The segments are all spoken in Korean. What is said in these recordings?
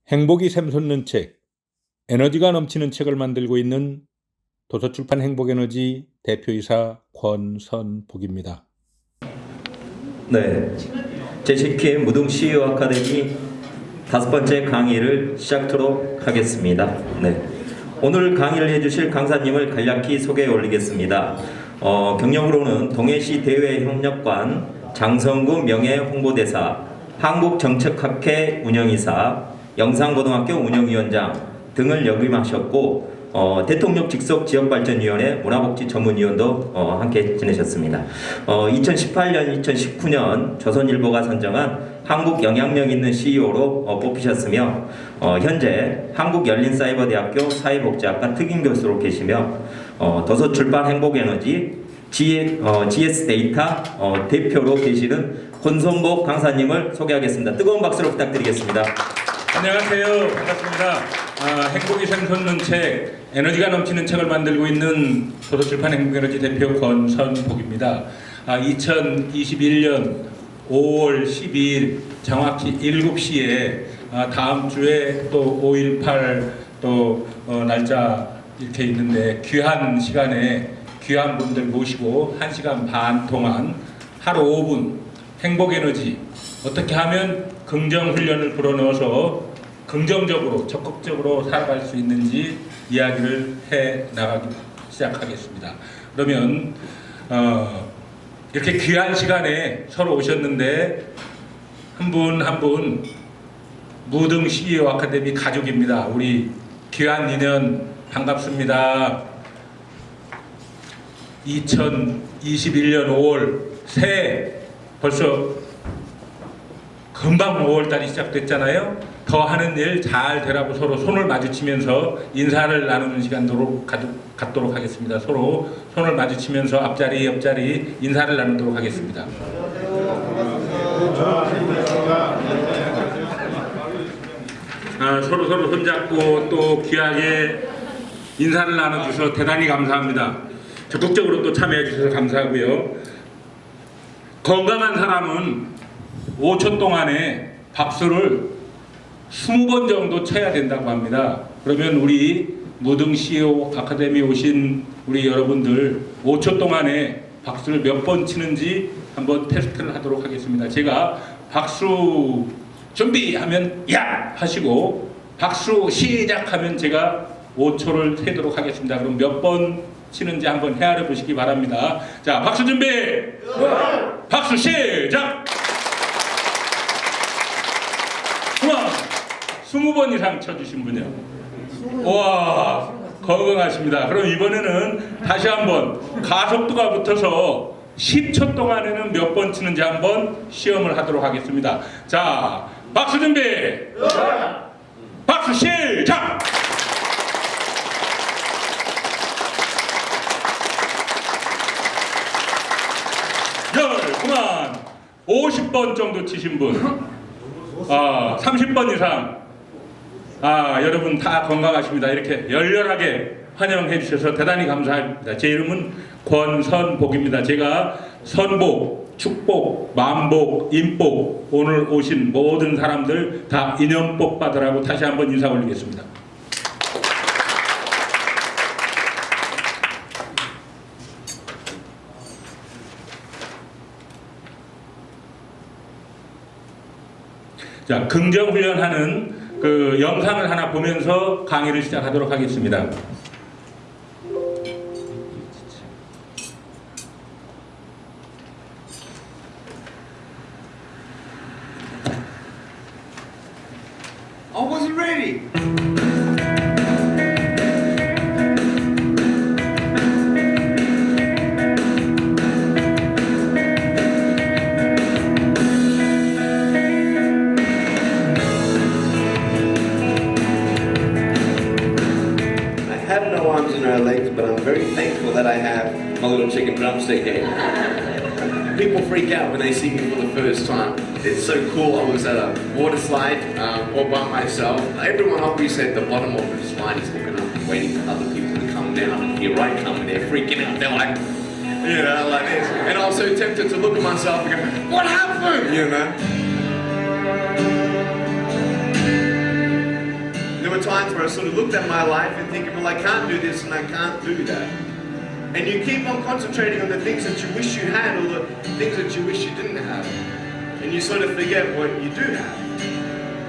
행복이 샘솟는 책, 에너지가 넘치는 책을 만들고 있는 도서출판 행복에너지 대표이사 권선복입니다. 네, 제10회 무등 CEO 아카데미 5번째 강의를 시작하도록 하겠습니다. 네, 오늘 강의를 해주실 강사님을 간략히 소개해 올리겠습니다. 경력으로는 동해시 대외협력관, 장성구 명예홍보대사, 한국정책학회 운영이사, 영상고등학교 운영위원장 등을 역임하셨고 대통령 직속 지역발전위원회 문화복지전문위원도 함께 지내셨습니다. 2018년, 2019년 조선일보가 선정한 한국 영향력 있는 CEO로 뽑히셨으며 현재 한국열린사이버대학교 사회복지학과 특임교수로 계시며 도서출판 행복에너지 GS데이터 대표로 계시는 권선복 강사님을 소개하겠습니다. 뜨거운 박수로 부탁드리겠습니다. 안녕하세요. 반갑습니다. 행복이 샘솟는 책, 에너지가 넘치는 책을 만들고 있는 도서출판 행복에너지 대표 권선복입니다. 2021년 5월 12일 정확히 7시에 다음 주에 또 5.18 또 날짜 이렇게 있는데 귀한 시간에 귀한 분들 모시고 1시간 반 동안 하루 5분 행복에너지 어떻게 하면 긍정훈련을 불어넣어서 긍정적으로 적극적으로 살아갈 수 있는지 이야기를 해 나가기 시작하겠습니다. 그러면 이렇게 귀한 시간에 서로 오셨는데 한 분 한 분 무등 CEO 아카데미 가족입니다. 우리 귀한 인연 반갑습니다. 2021년 5월 새해 벌써 금방 5월달이 시작됐잖아요. 더 하는 일 잘 되라고 서로 손을 마주치면서 인사를 나누는 시간으로 갖도록 하겠습니다. 서로 손을 마주치면서 앞자리 옆자리 인사를 나누도록 하겠습니다. 서로 손잡고 또 귀하게 인사를 나눠주셔서 대단히 감사합니다. 적극적으로 또 참여해 주셔서 감사하고요. 건강한 사람은 5초 동안에 박수를 20번 정도 쳐야 된다고 합니다. 그러면 우리 무등 CEO 아카데미 오신 우리 여러분들 5초 동안에 박수를 몇 번 치는지 한번 테스트를 하도록 하겠습니다. 제가 박수 준비하면 야! 하시고 박수 시작하면 제가 5초를 세도록 하겠습니다. 그럼 몇 번 치는지 한번 헤아려 보시기 바랍니다. 자, 박수 준비! 박수 시작! 20번 이상 쳐주신 분이요. 와, 건강하십니다. 그럼 이번에는 다시 한번 가속도가 붙어서 10초 동안에는 몇 번 치는지 한번 시험을 하도록 하겠습니다. 자, 박수 준비! 박수 시작! 그만 50번 정도 치신 분, 30번 이상, 여러분 다 건강하십니다. 이렇게 열렬하게 환영해 주셔서 대단히 감사합니다. 제 이름은 권선복입니다. 제가 선복, 축복, 만복, 인복, 오늘 오신 모든 사람들 다 인연복 받으라고 다시 한번 인사 올리겠습니다. 자, 긍정훈련하는 그 영상을 하나 보면서 강의를 시작하도록 하겠습니다. I wasn't ready. Legs, but I'm very thankful that I have my little chicken drumstick here. People freak out when they see me for the first time. It's so cool. I was at a water slide all by myself. Everyone obviously at the bottom of the slide is looking up and waiting for other people to come down. And here I come and they're freaking out. They're like, you know, like this. And I was so tempted to look at myself and go, what happened? You know? times where I sort of looked at my life and thinking, well, I can't do this and I can't do that. And you keep on concentrating on the things that you wish you had or the things that you wish you didn't have. And you sort of forget what you do have.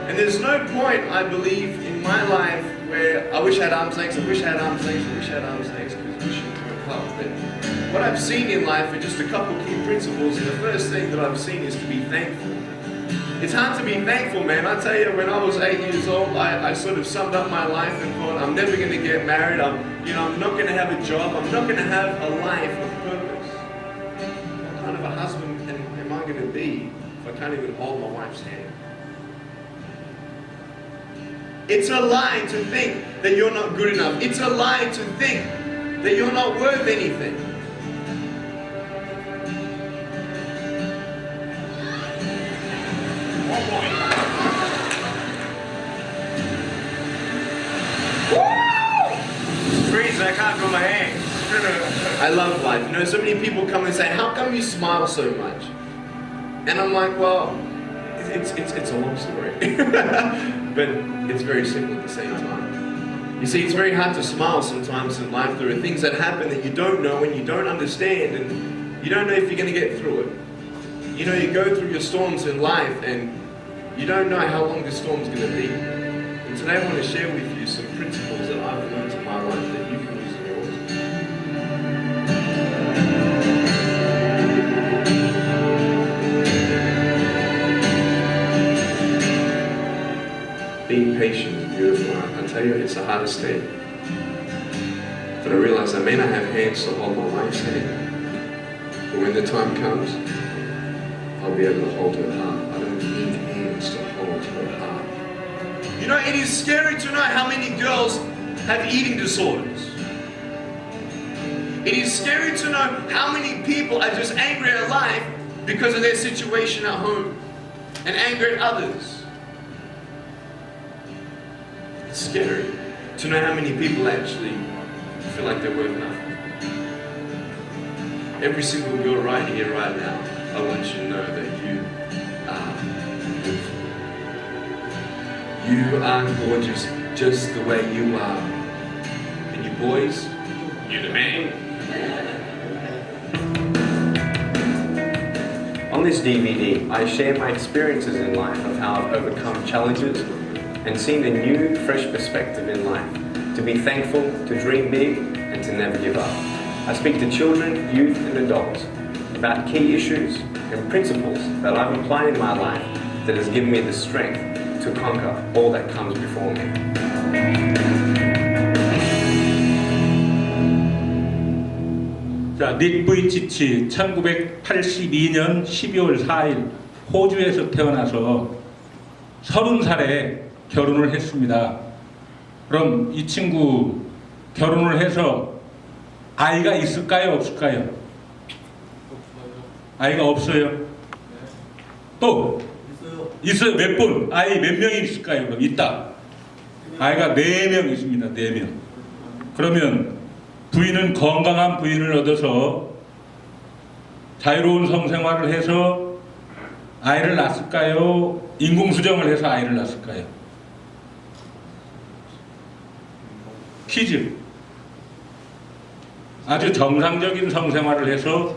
And there's no point, I believe, in my life where I wish I had arms lengths, I wish I had arms lengths, I wish I had arms lengths, because we should work hard. But what I've seen in life are just a couple key principles, and the first thing that I've seen is to be thankful. It's hard to be thankful, man. I tell you, when I was 8 years old, I sort of summed up my life and thought, I'm never going to get married, I'm not going to have a job, I'm not going to have a life of purpose. What kind of a husband am I going to be if I can't even hold my wife's hand? It's a lie to think that you're not good enough. It's a lie to think that you're not worth anything. Freeze, I can't feel my hands. I love life. You know, so many people come and say, how come you smile so much? And I'm like, well, it's a long story. But it's very simple at the same time. You see, it's very hard to smile sometimes in life. There are things that happen that you don't know and you don't understand, and you don't know if you're going to get through it. You know, you go through your storms in life and you don't know how long the storm's going to be. And today I want to share with you some principles that I've learned in my life that you can use in yours. Being patient is beautiful. I tell you, it's the hardest thing. But I realize I may not have hands to hold my wife's hand, but when the time comes, I'll be able to hold her heart. I don't need hands to hold her heart. You know, it is scary to know how many girls have eating disorders. It is scary to know how many people are just angry at life because of their situation at home and angry at others. It's scary to know how many people actually feel like they're worth nothing. Every single girl right here, right now, I want you to know that you are beautiful. You are gorgeous just the way you are. And you boys, you're the man. On this DVD, I share my experiences in life of how I've overcome challenges and seen a new, fresh perspective in life. To be thankful, to dream big, and to never give up. I speak to children, youth, and adults about key issues and principles that I've applied in my life that has given me the strength to conquer all that comes before me. 자, 닉 부이치치 1982년 12월 4일 호주에서 태어나서 30살에 결혼을 했습니다. 그럼 이 친구 결혼을 해서 아이가 있을까요? 없을까요? 아이가 없어요? 또? 있어요. 몇 분? 아이 몇 명이 있을까요? 그럼 있다. 아이가 4명 있습니다. 4명. 그러면 부인은 건강한 부인을 얻어서 자유로운 성생활을 해서 아이를 낳았을까요? 인공수정을 해서 아이를 낳았을까요? 퀴즈. 아주 정상적인 성생활을 해서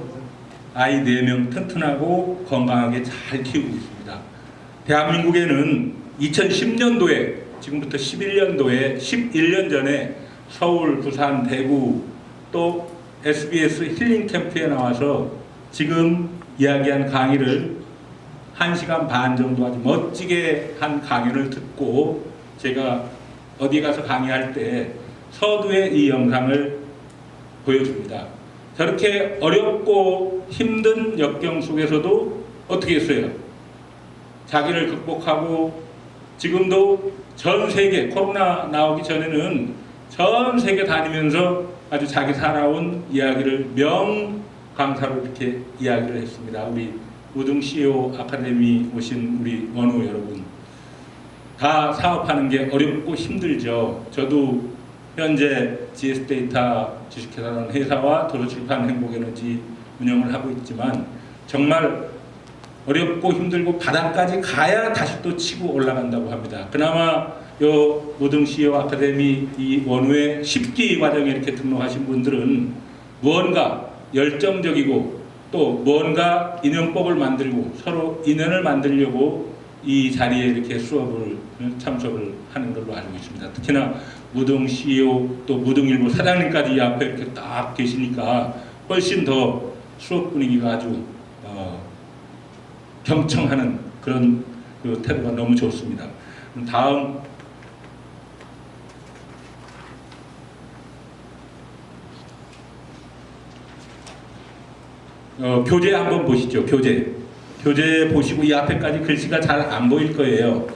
아이 4명 튼튼하고 건강하게 잘 키우고 있습니다. 대한민국에는 2010년도에 지금부터 11년도에 11년 전에 서울, 부산, 대구 또 SBS 힐링 캠프에 나와서 지금 이야기한 강의를 1시간 반 정도 아주 멋지게 한 강의를 듣고 제가 어디 가서 강의할 때 서두에 이 영상을 보여줍니다. 저렇게 어렵고 힘든 역경 속에서도 어떻게 했어요? 자기를 극복하고 지금도 전 세계 코로나 나오기 전에는 전 세계 다니면서 아주 자기 살아온 이야기를 명강사로 이렇게 이야기를 했습니다. 우리 우등 CEO 아카데미 오신 우리 원우 여러분, 다 사업하는 게 어렵고 힘들죠. 저도 현재 GS 데이터 주식회사라는 회사와 도서출판 행복에너지 운영을 하고 있지만 정말 어렵고 힘들고 바닥까지 가야 다시 또 치고 올라간다고 합니다. 그나마 요 무등 CEO 아카데미 이 원후의 10기 과정에 이렇게 등록하신 분들은 무언가 열정적이고 또 무언가 인연법을 만들고 서로 인연을 만들려고 이 자리에 이렇게 수업을 참석을 하는 걸로 알고 있습니다. 특히나 무등 CEO 또 무등일보 사장님까지 이 앞에 이렇게 딱 계시니까 훨씬 더 수업 분위기가 아주 경청하는 그런 그 태도가 너무 좋습니다. 다음 교재 한번 보시죠. 교재 보시고 이 앞에까지 글씨가 잘 안 보일 거예요.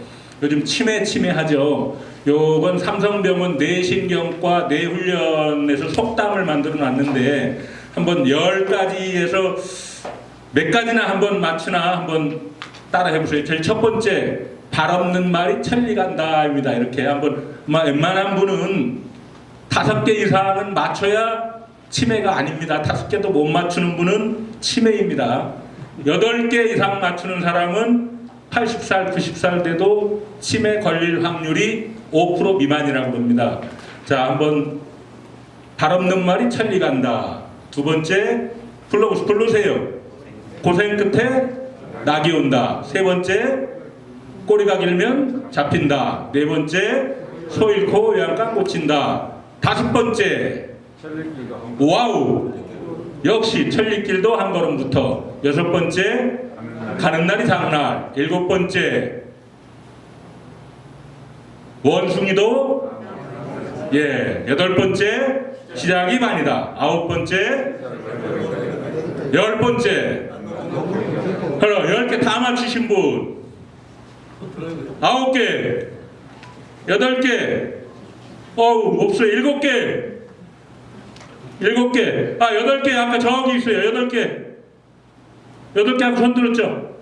요즘 치매하죠. 요건 삼성병원 뇌신경과 뇌훈련에서 속담을 만들어 놨는데 한번 10가지에서 몇 가지나 한번 맞추나 한번 따라 해보세요. 제일 첫 번째, 발 없는 말이 천리 간다입니다. 이렇게 한번 웬만한 분은 5개 이상은 맞춰야 치매가 아닙니다. 5개도 못 맞추는 분은 치매입니다. 8개 이상 맞추는 사람은 80살, 90살 돼도 치매 걸릴 확률이 5% 미만이라고 합니다. 자, 한번 발 없는 말이 천리 간다. 두 번째, 불러보세요. 고생 끝에 낙이 온다. 세 번째, 꼬리가 길면 잡힌다. 네 번째, 소 잃고 외양간 꽂힌다. 다섯 번째, 와우! 역시 천리길도 한 걸음부터. 여섯 번째, 가는 날이 장날. 일곱 번째, 원숭이도 여덟 번째, 시작이 반이다. 아홉 번째, 열 번째. 10개 다 맞추신 분. 9개, 8개. 없어요. 7개. 7개. 8개. 아까 저기 있어요. 8개. 8개 하고 손 들었죠?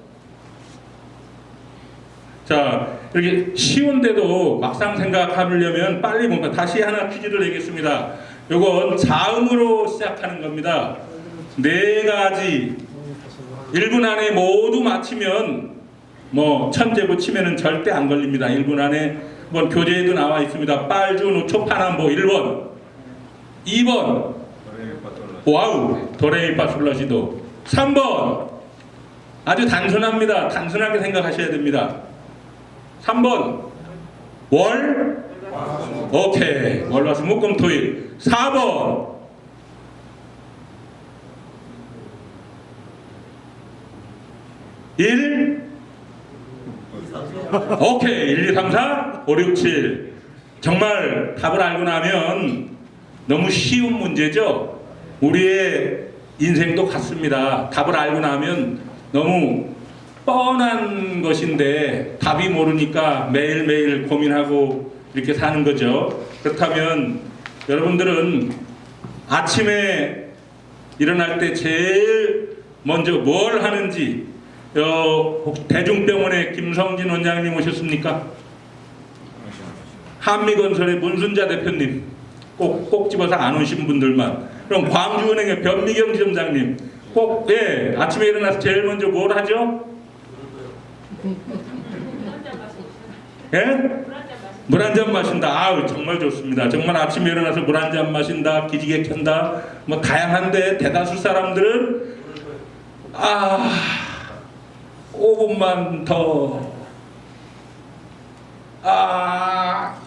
자, 이렇게 쉬운데도 막상 생각하려면 빨리 뭔가 다시 하나 퀴즈를 내겠습니다. 요건 자음으로 시작하는 겁니다. 4가지 1분 안에 모두 맞히면 천재고 치면은 절대 안 걸립니다. 1분 안에 교재에도 나와 있습니다. 빨주 노초 파남보 1번, 2번 와우 도레미파솔라시도, 3번 아주 단순합니다. 단순하게 생각하셔야 됩니다. 3번 월, 오케이, 월화수 목금토일. 4번 오케이, 1, 2, 3, 4, 5, 6, 7. 정말 답을 알고 나면 너무 쉬운 문제죠. 우리의 인생도 같습니다. 답을 알고 나면 너무 뻔한 것인데 답이 모르니까 매일매일 고민하고 이렇게 사는 거죠. 그렇다면 여러분들은 아침에 일어날 때 제일 먼저 뭘 하는지, 대중병원에 김성진 원장님 오셨습니까? 한미건설의 문순자 대표님 꼭 집어서 안 오신 분들만. 그럼 광주은행의 변미경 지점장님 꼭 아침에 일어나서 제일 먼저 뭘 하죠? 물 한 잔 마신다. 정말 좋습니다. 정말 아침에 일어나서 물 한 잔 마신다, 기지개 켠다, 다양한데 대다수 사람들은 5분만 더,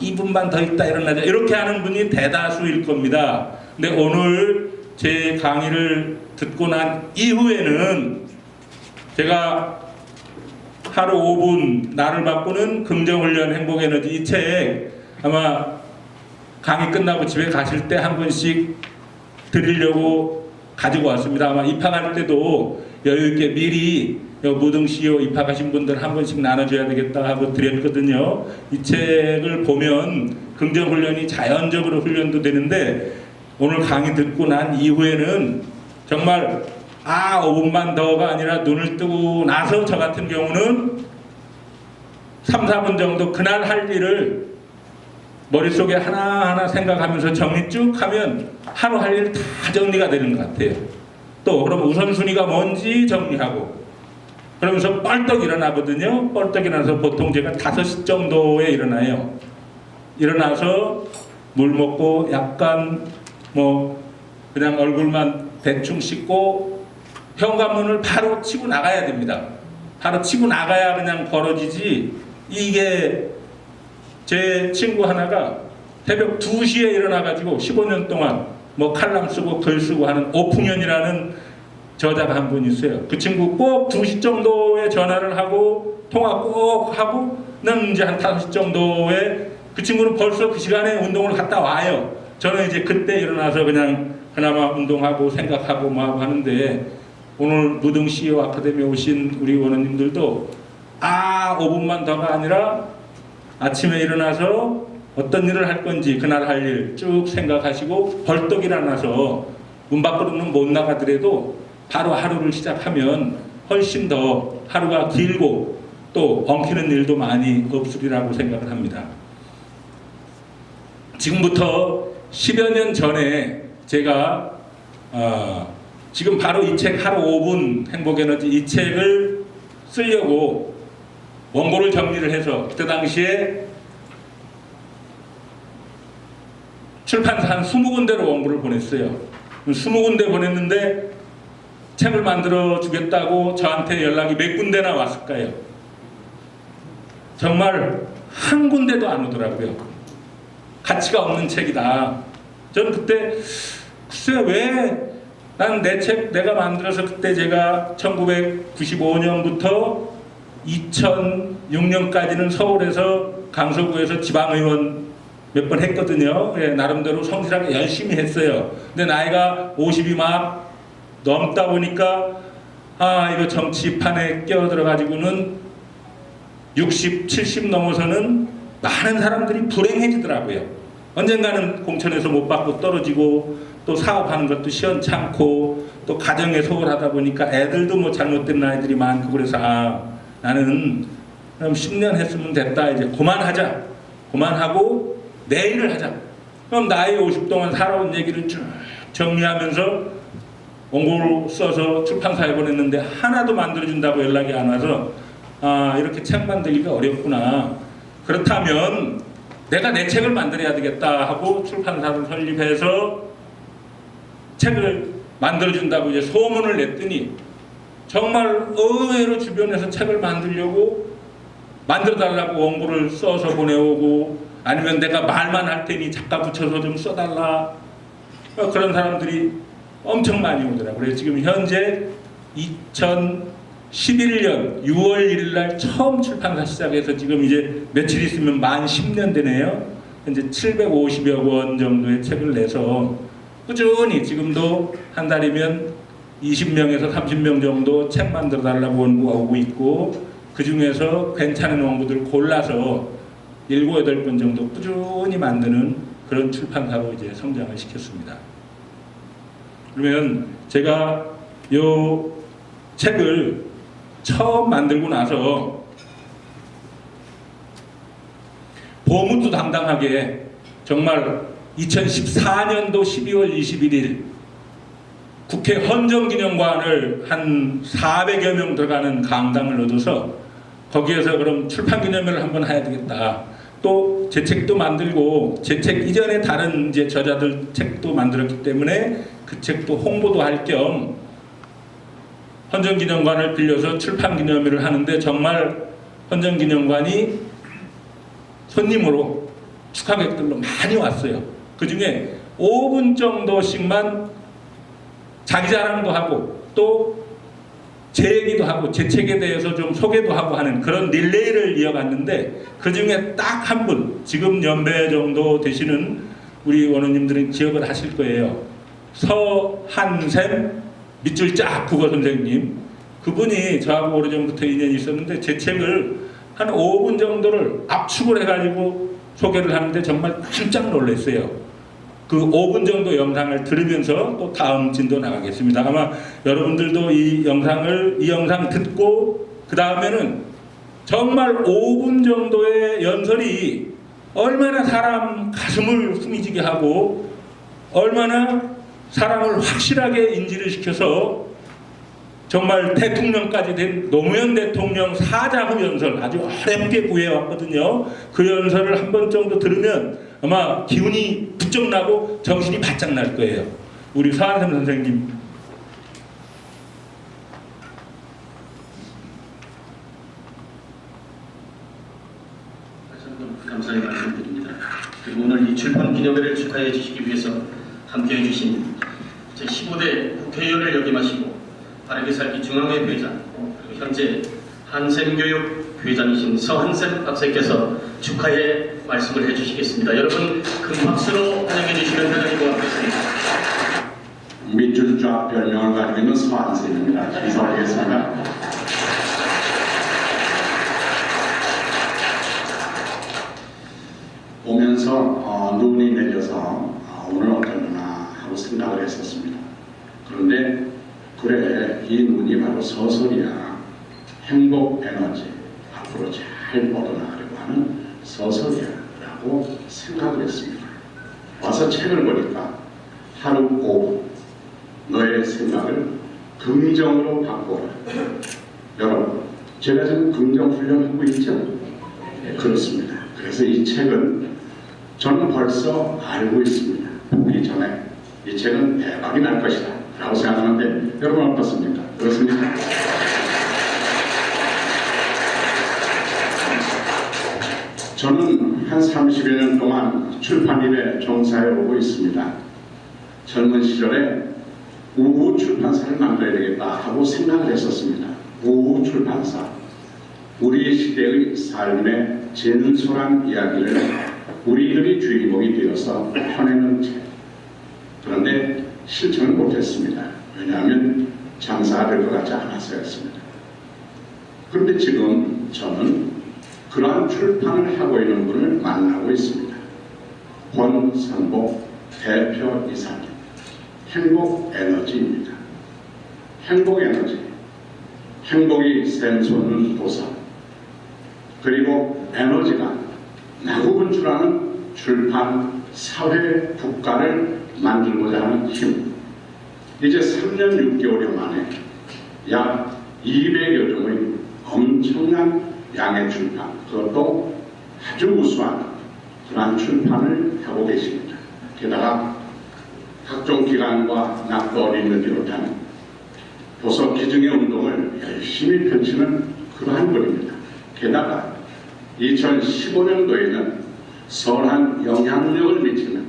2분만 더 있다 일어나자, 이렇게 하는 분이 대다수일 겁니다. 근데 오늘 제 강의를 듣고 난 이후에는 제가 하루 5분 나를 바꾸는 긍정훈련 행복에너지 이 책 아마 강의 끝나고 집에 가실 때 한 번씩 드리려고 가지고 왔습니다. 아마 입학할 때도 여유있게 미리 무등 CEO 입학하신 분들 한 번씩 나눠줘야 되겠다 하고 드렸거든요. 이 책을 보면 긍정훈련이 자연적으로 훈련도 되는데 오늘 강의 듣고 난 이후에는 정말 5분만 더가 아니라 눈을 뜨고 나서 저 같은 경우는 3, 4분 정도 그날 할 일을 머릿속에 하나하나 생각하면서 정리 쭉 하면 하루 할 일 다 정리가 되는 것 같아요. 또 그럼 우선순위가 뭔지 정리하고 그러면서 뻘떡 일어나거든요. 뻘떡 일어나서 보통 제가 5시 정도에 일어나요. 일어나서 물 먹고 약간 뭐 그냥 얼굴만 대충 씻고 현관문을 바로 치고 나가야 됩니다. 바로 치고 나가야 그냥 벌어지지. 이게 제 친구 하나가 새벽 2시에 일어나가지고 15년 동안 뭐 칼럼 쓰고 글 쓰고 하는 오풍현이라는 저자가 한 분 있어요. 그 친구 꼭 2시 정도에 전화를 하고 통화 꼭 하고는 이제 한 5시 정도에 그 친구는 벌써 그 시간에 운동을 갔다 와요. 저는 이제 그때 일어나서 그냥 그나마 운동하고 생각하고 뭐 하는데 오늘 무등 CEO 아카데미에 오신 우리 원원님들도 5분만 더가 아니라 아침에 일어나서 어떤 일을 할 건지 그날 할 일 쭉 생각하시고 벌떡 일어나서 문 밖으로는 못 나가더라도 바로 하루를 시작하면 훨씬 더 하루가 길고 또 엉키는 일도 많이 없으리라고 생각을 합니다. 지금부터 10여 년 전에 제가 지금 바로 이 책 하루 5분 행복에너지 이 책을 쓰려고 원고를 정리를 해서 그때 당시에 출판사 한 20군데로 원고를 보냈어요. 20군데 보냈는데 책을 만들어 주겠다고 저한테 연락이 몇 군데나 왔을까요? 정말 한 군데도 안 오더라고요. 가치가 없는 책이다. 저는 그때 글쎄 왜 난 내 책 내가 만들어서 그때 제가 1995년부터 2006년까지는 서울에서 강서구에서 지방의원 몇 번 했거든요. 예, 나름대로 성실하게 열심히 했어요. 근데 나이가 50이 막 넘다 보니까 이거 정치판에 끼어들어가지고는 60, 70 넘어서는 많은 사람들이 불행해지더라고요. 언젠가는 공천에서 못 받고 떨어지고 또 사업하는 것도 시원찮고 또 가정에 소홀하다 보니까 애들도 뭐 잘못된 아이들이 많고 그래서 나는 그럼 10년 했으면 됐다. 이제 그만하자. 그만하고 내일을 하자. 그럼 나이 50 동안 살아온 얘기를 쭉 정리하면서 원고를 써서 출판사에 보냈는데 하나도 만들어준다고 연락이 안 와서 이렇게 책 만들기가 어렵구나. 그렇다면 내가 내 책을 만들어야 되겠다 하고 출판사를 설립해서 책을 만들어준다고 이제 소문을 냈더니 정말 의외로 주변에서 책을 만들려고 만들어달라고 원고를 써서 보내오고 아니면 내가 말만 할 테니 작가 붙여서 좀 써달라 그런 사람들이 엄청 많이 오더라고요. 그래서 지금 현재 2011년 6월 1일 날 처음 출판사 시작해서 지금 이제 며칠 있으면 만 10년 되네요. 현재 750여 권 정도의 책을 내서 꾸준히 지금도 한 달이면 20명에서 30명 정도 책 만들어 달라고 원고가 오고 있고 그 중에서 괜찮은 원고들 골라서 7, 8권 정도 꾸준히 만드는 그런 출판사로 이제 성장을 시켰습니다. 그러면 제가 이 책을 처음 만들고 나서 보문도 당당하게 정말 2014년도 12월 21일 국회 헌정기념관을 한 400여 명 들어가는 강당을 얻어서 거기에서 그럼 출판기념회를 한번 해야 되겠다. 또 제 책도 만들고 제 책 이전에 다른 이제 저자들 책도 만들었기 때문에 그 책도 홍보도 할 겸 헌정기념관을 빌려서 출판기념회를 하는데 정말 헌정기념관이 손님으로 축하객들로 많이 왔어요. 그 중에 5분 정도씩만 자기 자랑도 하고 또 제 얘기도 하고 제 책에 대해서 좀 소개도 하고 하는 그런 릴레이를 이어갔는데 그 중에 딱 한 분, 지금 연배 정도 되시는 우리 원우님들은 기억을 하실 거예요. 서한샘 밑줄 쫙 국어 선생님. 그분이 저하고 오래전부터 인연이 있었는데 제 책을 한 5분 정도를 압축을 해가지고 소개를 하는데 정말 깜짝 놀랐어요. 그 5분 정도 영상을 들으면서 또 다음 진도 나가겠습니다. 아마 여러분들도 이 영상 듣고 그 다음에는 정말 5분 정도의 연설이 얼마나 사람 가슴을 후미지게 하고 얼마나 사람을 확실하게 인지를 시켜서 정말 대통령까지 된 노무현 대통령 사자후 연설 아주 어렵게 구해왔거든요. 그 연설을 한 번 정도 들으면 아마 기운이 부쩍 나고 정신이 바짝 날 거예요. 우리 서한샘 선생님. 다시 한번 감사의 말씀드립니다. 그리고 오늘 이 출판 기념회를 축하해 주시기 위해서 함께해 주신 제15대 국회의원을 역임하시고 바르게 살기 중앙회 회장 그리고 현재 한샘교육 회장이신 서한샘 박사께서 축하의 말씀을 해주시겠습니다. 여러분 큰 박수로 환영해 주시면 대단히 고맙겠습니다. 밑줄 쫙 별명을 가지고 있는 서한샘입니다. 인사드리겠습니다. 오면서 눈이 내려서 오늘 어쩌나 하고 생각을 했었습니다. 그런데 그래 이 눈이 바로 서설이야. 행복 에너지 앞으로 잘 뻗어나가려고 하는 서설이야 라고 생각을 했습니다. 와서 책을 보니까 하루 5분 너의 생각을 긍정으로 바꿔라. 여러분 제가 지금 긍정 훈련하고 있죠? 네, 그렇습니다. 그래서 이 책은 저는 벌써 알고 있습니다. 보기 전에 이 책은 대박이 날 것이다 라고 생각하는데 여러분 어떻습니까? 그렇습니까? 저는 한 30여 년 동안 출판일에 종사해 오고 있습니다. 젊은 시절에 우후 출판사를 만들어야 되겠다 하고 생각을 했었습니다. 우후 출판사. 우리 시대의 삶의 진솔한 이야기를 우리들이 주인공이 되어서 펴내는 책. 그런데 실천을 못했습니다. 왜냐하면 장사가 될 것 같지 않아서였습니다. 그런데 지금 저는 그러한 출판을 하고 있는 분을 만나고 있습니다. 권선복 대표 이사님. 행복 에너지입니다. 행복 에너지. 행복이 샘솟는 도서. 그리고 에너지가 나고분출하는 출판 사회 국가를 만들고자 하는 힘. 이제 3년 6개월 만에 약 200여 종의 엄청난 양의 출판, 그것도 아주 우수한 그러한 출판을 하고 계십니다. 게다가 각종 기관과 낙도어린을 비롯한 도서 기증의 운동을 열심히 펼치는 그러한 분입니다. 게다가 2015년도에는 선한 영향력을 미치는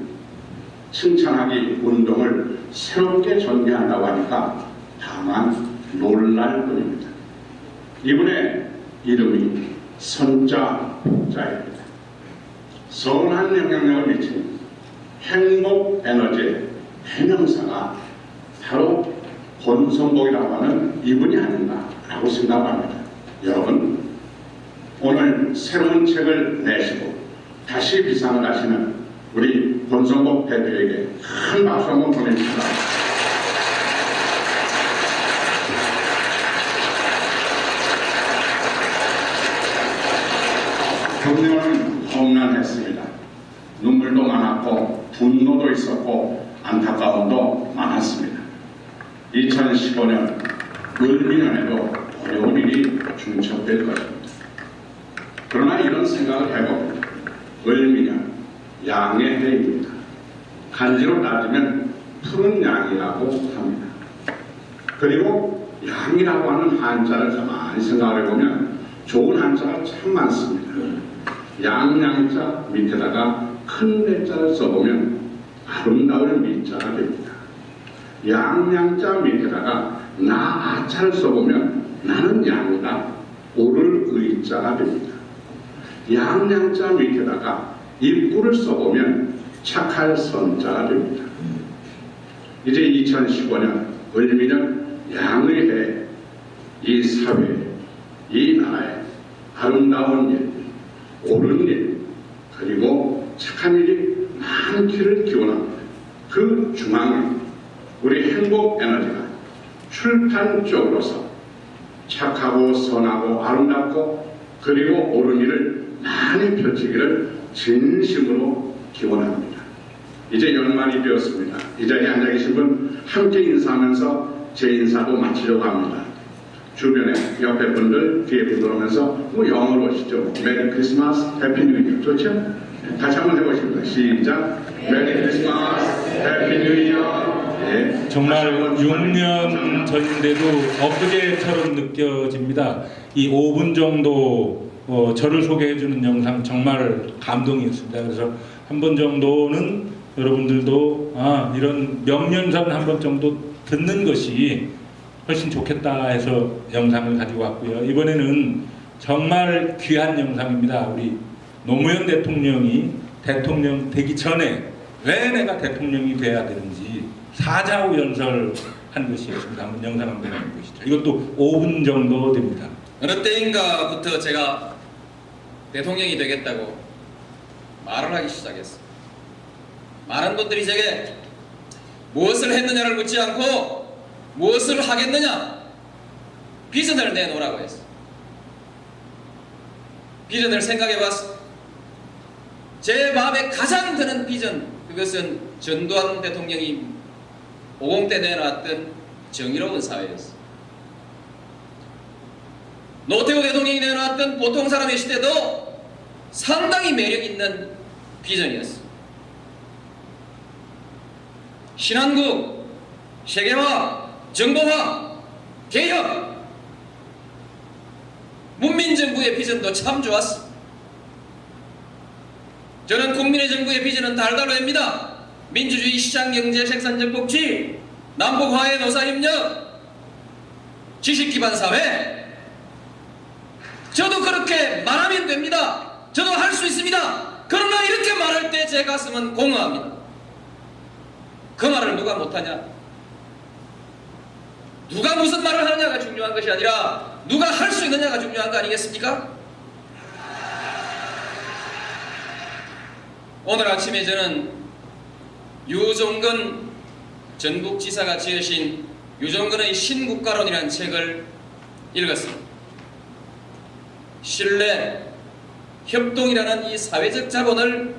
칭찬하기 운동을 새롭게 전개한다고 하니까 다만 놀랄 뿐입니다. 이분의 이름이 선자 복자입니다. 선한 영향력을 미치는 행복 에너지의 해명사가 바로 권선복이라고 하는 이분이 아닌가라고 생각합니다. 여러분 오늘 새로운 책을 내시고 다시 비상을 하시는 우리 권선복 대표에게 큰 박수 한번 보내주시다. 경륜은 험난했습니다. 눈물도 많았고 분노도 있었고 안타까움도 많았습니다. 2015년 을미년에도 어려운 일이 중첩될 것입니다. 그러나 이런 생각을 해보면 을미년 양의 해입니다. 간지로 따지면 푸른 양이라고 합니다. 그리고 양이라고 하는 한자를 가만히 생각을 해보면 좋은 한자가 참 많습니다. 양양자 밑에다가 큰 내자를 써보면 아름다울 미자가 됩니다. 양양자 밑에다가 나아자를 써보면 나는 양이다 오를 의자가 됩니다. 양양자 밑에다가 입구를 써보면 착할 선자가 됩니다. 이제 2015년 을미년 양의 해, 이 사회, 이 나라의 아름다운 일, 옳은 일, 그리고 착한 일이 많기를 기원합니다. 그 중앙에 우리 행복 에너지가 출판 쪽으로서 착하고 선하고 아름답고 그리고 옳은 일을 많이 펼치기를 진심으로 기원합니다. 이제 연말이 되었습니다. 이 자리에 앉아 계신 분 함께 인사하면서 제 인사도 마치려고 합니다. 주변에 옆에 분들, 뒤에 분들 오면서 뭐 영어로 하시죠. 메리 크리스마스, 해피 뉴 이어. 좋죠? 네, 다시 한번 해보십니다. 시작. 메리 크리스마스, 해피 뉴 이어. 네. 정말 다시 한번 6년 전인데도 엊그제처럼 느껴집니다. 이 5분 정도 저를 소개해주는 영상 정말 감동이었습니다. 그래서 한 번 정도는 여러분들도 이런 명년전 한 번 정도 듣는 것이 훨씬 좋겠다 해서 영상을 가지고 왔고요. 이번에는 정말 귀한 영상입니다. 우리 노무현 대통령이 대통령 되기 전에 왜 내가 대통령이 돼야 되는지 사자우연설 한 것이었습니다. 한번 영상 한번 보시죠. 이것도 5분 정도 됩니다. 어느 때인가부터 제가 대통령이 되겠다고 말을 하기 시작했어요. 많은 분들이 제게 무엇을 했느냐를 묻지 않고 무엇을 하겠느냐 비전을 내놓으라고 했어요. 비전을 생각해봤어. 제 마음에 가장 드는 비전, 그것은 전두환 대통령이 50대 내놨던 정의로운 사회였어요. 노태우 대통령이 내놨던 보통 사람의 시대도 상당히 매력있는 비전이었어요. 신한국, 세계화, 정보화, 개혁, 문민정부의 비전도 참 좋았어. 저는 국민의 정부의 비전은 달달합니다. 민주주의, 시장경제, 생산적 복지, 남북화해, 노사협력, 지식기반 사회. 저도 그렇게 말하면 됩니다. 저도 할 수 있습니다. 그러나 이렇게 말할 때 제 가슴은 공허합니다. 그 말을 누가 못하냐? 누가 무슨 말을 하느냐가 중요한 것이 아니라 누가 할 수 있느냐가 중요한 거 아니겠습니까? 오늘 아침에 저는 유종근 전북지사가 지으신 유종근의 신국가론이라는 책을 읽었습니다. 신뢰, 협동이라는 이 사회적 자본을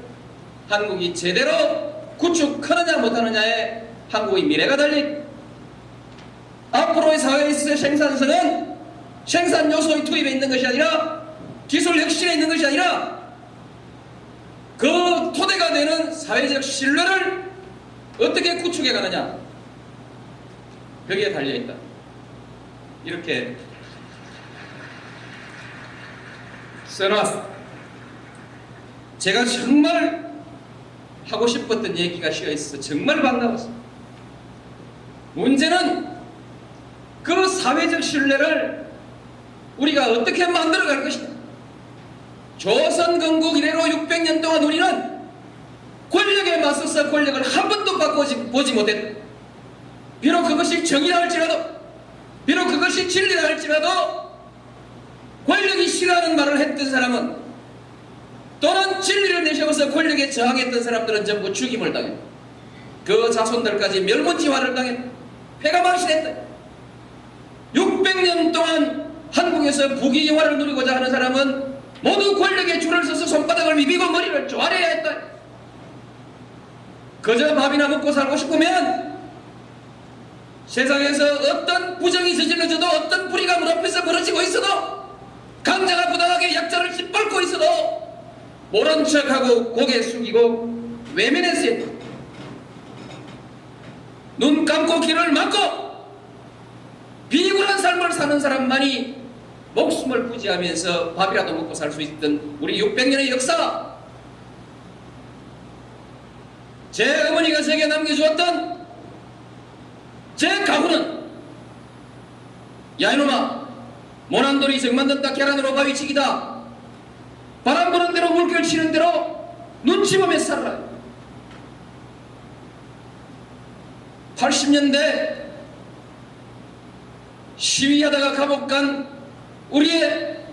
한국이 제대로 구축하느냐 못하느냐에 한국의 미래가 달린, 앞으로의 사회에서 생산성은 생산 요소의 투입에 있는 것이 아니라 기술 혁신에 있는 것이 아니라 그 토대가 되는 사회적 신뢰를 어떻게 구축해 가느냐, 거기에 달려있다. 이렇게 써놨어. 제가 정말 하고 싶었던 얘기가 씌어있어 정말 반가웠어. 문제는 그 사회적 신뢰를 우리가 어떻게 만들어갈 것이냐. 조선 건국 이래로 600년 동안 우리는 권력에 맞서서 권력을 한 번도 바꿔보지 못했다. 비록 그것이 정의라 할지라도, 비록 그것이 진리라 할지라도 권력이 싫어하는 말을 했던 사람은, 또는 진리를 내세워서 권력에 저항했던 사람들은 전부 죽임을 당했다. 그 자손들까지 멸문지화를 당했다. 폐가 망신했다. 600년 동안 한국에서 부귀영화를 누리고자 하는 사람은 모두 권력에 줄을 서서 손바닥을 비비고 머리를 조아려야 했다. 그저 밥이나 먹고 살고 싶으면 세상에서 어떤 부정이 저질러져도, 어떤 불의가 문 앞에서 벌어지고 있어도, 강자가 부당하게 약자를 짓밟고 있어도 모른 척하고 고개 숙이고 외면했어요. 눈 감고 귀를 막고 비굴한 삶을 사는 사람만이 목숨을 부지하면서 밥이라도 먹고 살 수 있던 우리 600년의 역사, 제 어머니가 제게 남겨주었던 제 가훈은, 야 이놈아, 모난돌이 정 만든다 계란으로 바위치기다. 바람 부는 대로 물결 치는 대로 눈치 보며 살아라. 80년대 시위하다가 감옥 간 우리의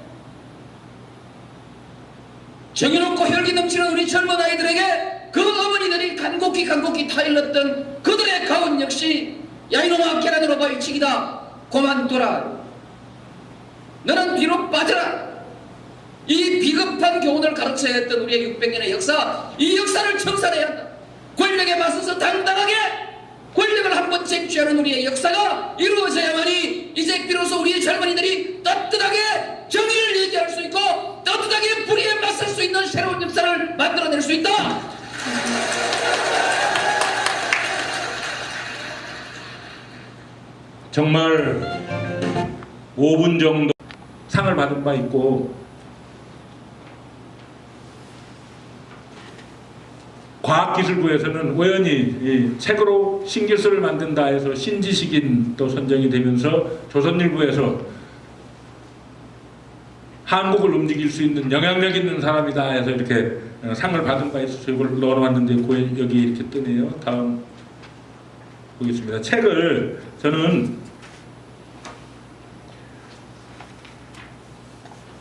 정의롭고 혈기 넘치는 우리 젊은 아이들에게 그 어머니들이 간곡히 타일렀던 그들의 가훈 역시, 야 이놈아 계란으로 바위치기다. 그만둬라. 너는 뒤로 빠져라. 이 비겁한 교훈을 가르쳐야 했던 우리의 600년의 역사, 이 역사를 청산해야 한다. 권력에 맞서서 당당하게 권력을 한번 쟁취하는 우리의 역사가 이루어져야만이 이제 비로소 우리의 젊은이들이 떳떳하게 정의를 얘기할 수 있고 떳떳하게 불의에 맞설 수 있는 새로운 역사를 만들어낼 수 있다. 정말 5분 정도 상을 받은 바 있고 과학기술부에서는 우연히 이 책으로 신기술을 만든다 해서 신지식인 또 선정이 되면서 조선일보에서 한국을 움직일 수 있는 영향력 있는 사람이다 해서 이렇게 상을 받은 바 있어서 이걸 넣어놨는데 여기 이렇게 뜨네요. 다음 보겠습니다. 책을 저는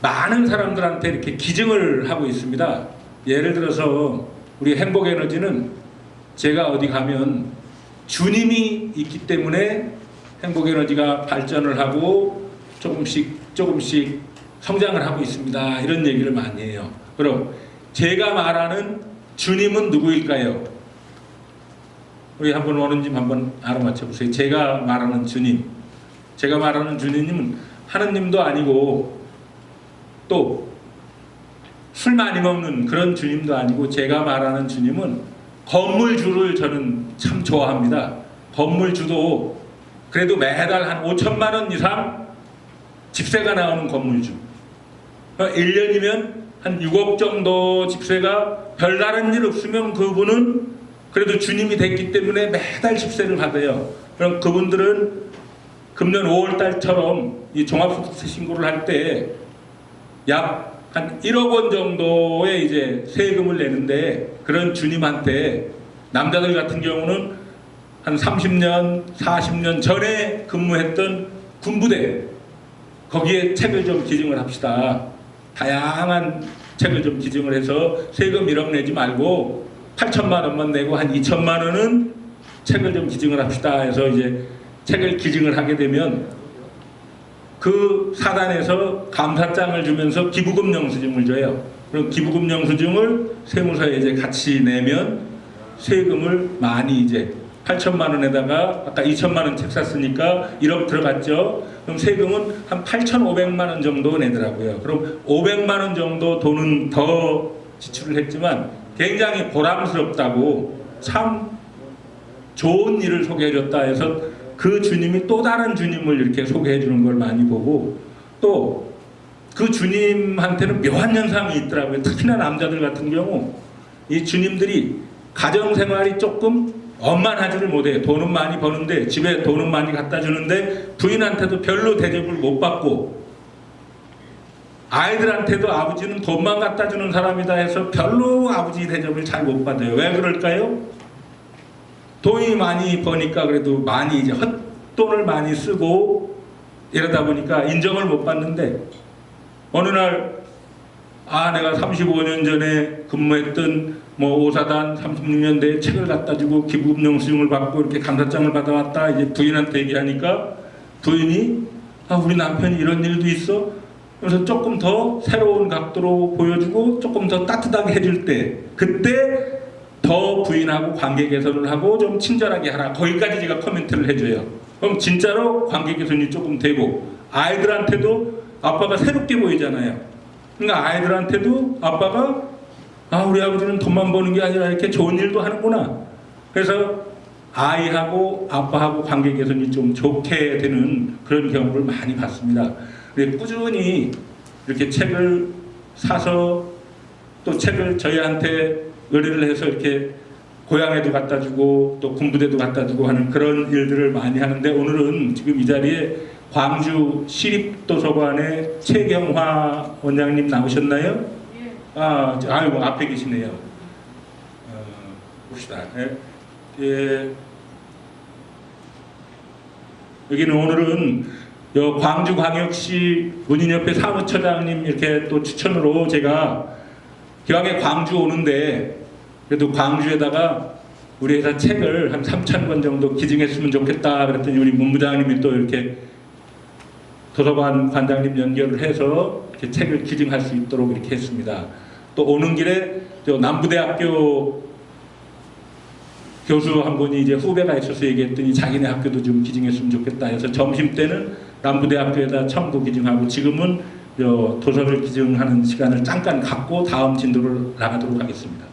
많은 사람들한테 이렇게 기증을 하고 있습니다. 예를 들어서 우리 행복에너지는 제가 어디 가면 주님이 있기 때문에 행복에너지가 발전을 하고 조금씩 성장을 하고 있습니다. 이런 얘기를 많이 해요. 그럼 제가 말하는 주님은 누구일까요? 우리 한번 원은님 한번 알아맞혀 보세요. 제가 말하는 주님. 제가 말하는 주님은 하느님도 아니고 또 술 많이 먹는 그런 주님도 아니고 제가 말하는 주님은 건물주를 저는 참 좋아합니다. 건물주도 그래도 매달 한 5천만 원 이상 집세가 나오는 건물주. 1년이면 한 6억 정도 집세가 별다른 일 없으면 그분은 그래도 주님이 됐기 때문에 매달 집세를 받아요. 그럼 그분들은 금년 5월달처럼 이 종합소득세 신고를 할 때 약 한 1억 원 정도의 이제 세금을 내는데 그런 주님한테 남자들 같은 경우는 한 30년, 40년 전에 근무했던 군부대 거기에 책을 좀 기증을 합시다. 다양한 책을 좀 기증을 해서 세금 1억 내지 말고 8천만 원만 내고 한 2천만 원은 책을 좀 기증을 합시다 해서 이제 책을 기증을 하게 되면 그 사단에서 감사장을 주면서 기부금 영수증을 줘요. 그럼 기부금 영수증을 세무서에 이제 같이 내면 세금을 많이 이제 8천만 원에다가 아까 2천만 원 책 샀으니까 1억 들어갔죠. 그럼 세금은 한 8,500만 원 정도 내더라고요. 그럼 500만 원 정도 돈은 더 지출을 했지만 굉장히 보람스럽다고 참 좋은 일을 소개해줬다 해서 그 주님이 또 다른 주님을 이렇게 소개해 주는 걸 많이 보고 또 그 주님한테는 묘한 현상이 있더라고요. 특히나 남자들 같은 경우 이 주님들이 가정생활이 조금 원만하지를 못해요. 돈은 많이 버는데 집에 돈은 많이 갖다 주는데 부인한테도 별로 대접을 못 받고 아이들한테도 아버지는 돈만 갖다 주는 사람이다 해서 별로 아버지 대접을 잘 못 받아요. 왜 그럴까요? 돈이 많이 버니까 그래도 많이 이제 헛돈을 많이 쓰고 이러다 보니까 인정을 못 받는데 어느 날 내가 35년 전에 근무했던 뭐 오사단 36년대에 책을 갖다 주고 기부금 영수증을 받고 이렇게 감사장을 받아왔다 이제 부인한테 얘기하니까 부인이 우리 남편이 이런 일도 있어? 그래서 조금 더 새로운 각도로 보여주고 조금 더 따뜻하게 해줄 때 그때 더 부인하고 관계 개선을 하고 좀 친절하게 하라. 거기까지 제가 코멘트를 해줘요. 그럼 진짜로 관계 개선이 조금 되고 아이들한테도 아빠가 새롭게 보이잖아요. 그러니까 아이들한테도 아빠가 우리 아버지는 돈만 버는 게 아니라 이렇게 좋은 일도 하는구나. 그래서 아이하고 아빠하고 관계 개선이 좀 좋게 되는 그런 경우를 많이 봤습니다. 꾸준히 이렇게 책을 사서 또 책을 저희한테 의뢰를 해서 이렇게 고향에도 갖다 주고 또 군부대도 갖다 주고 하는 그런 일들을 많이 하는데 오늘은 지금 이 자리에 광주 시립도서관의 최경화 원장님 나오셨나요? 아이고 앞에 계시네요. 봅시다. 여기는 오늘은 광주광역시 문인협회 사무처장님 이렇게 또 추천으로 제가 기왕에 광주 오는데 그래도 광주에다가 우리 회사 책을 한 3,000권 정도 기증했으면 좋겠다 그랬더니 우리 문부장님이 또 이렇게 도서관 관장님 연결을 해서 이렇게 책을 기증할 수 있도록 이렇게 했습니다. 또 오는 길에 또 남부대학교 교수 한 분이 이제 후배가 있어서 얘기했더니 자기네 학교도 좀 기증했으면 좋겠다 해서 점심 때는 남부대학교에다 첨부 기증하고 지금은 도서를 기증하는 시간을 잠깐 갖고 다음 진도를 나가도록 하겠습니다.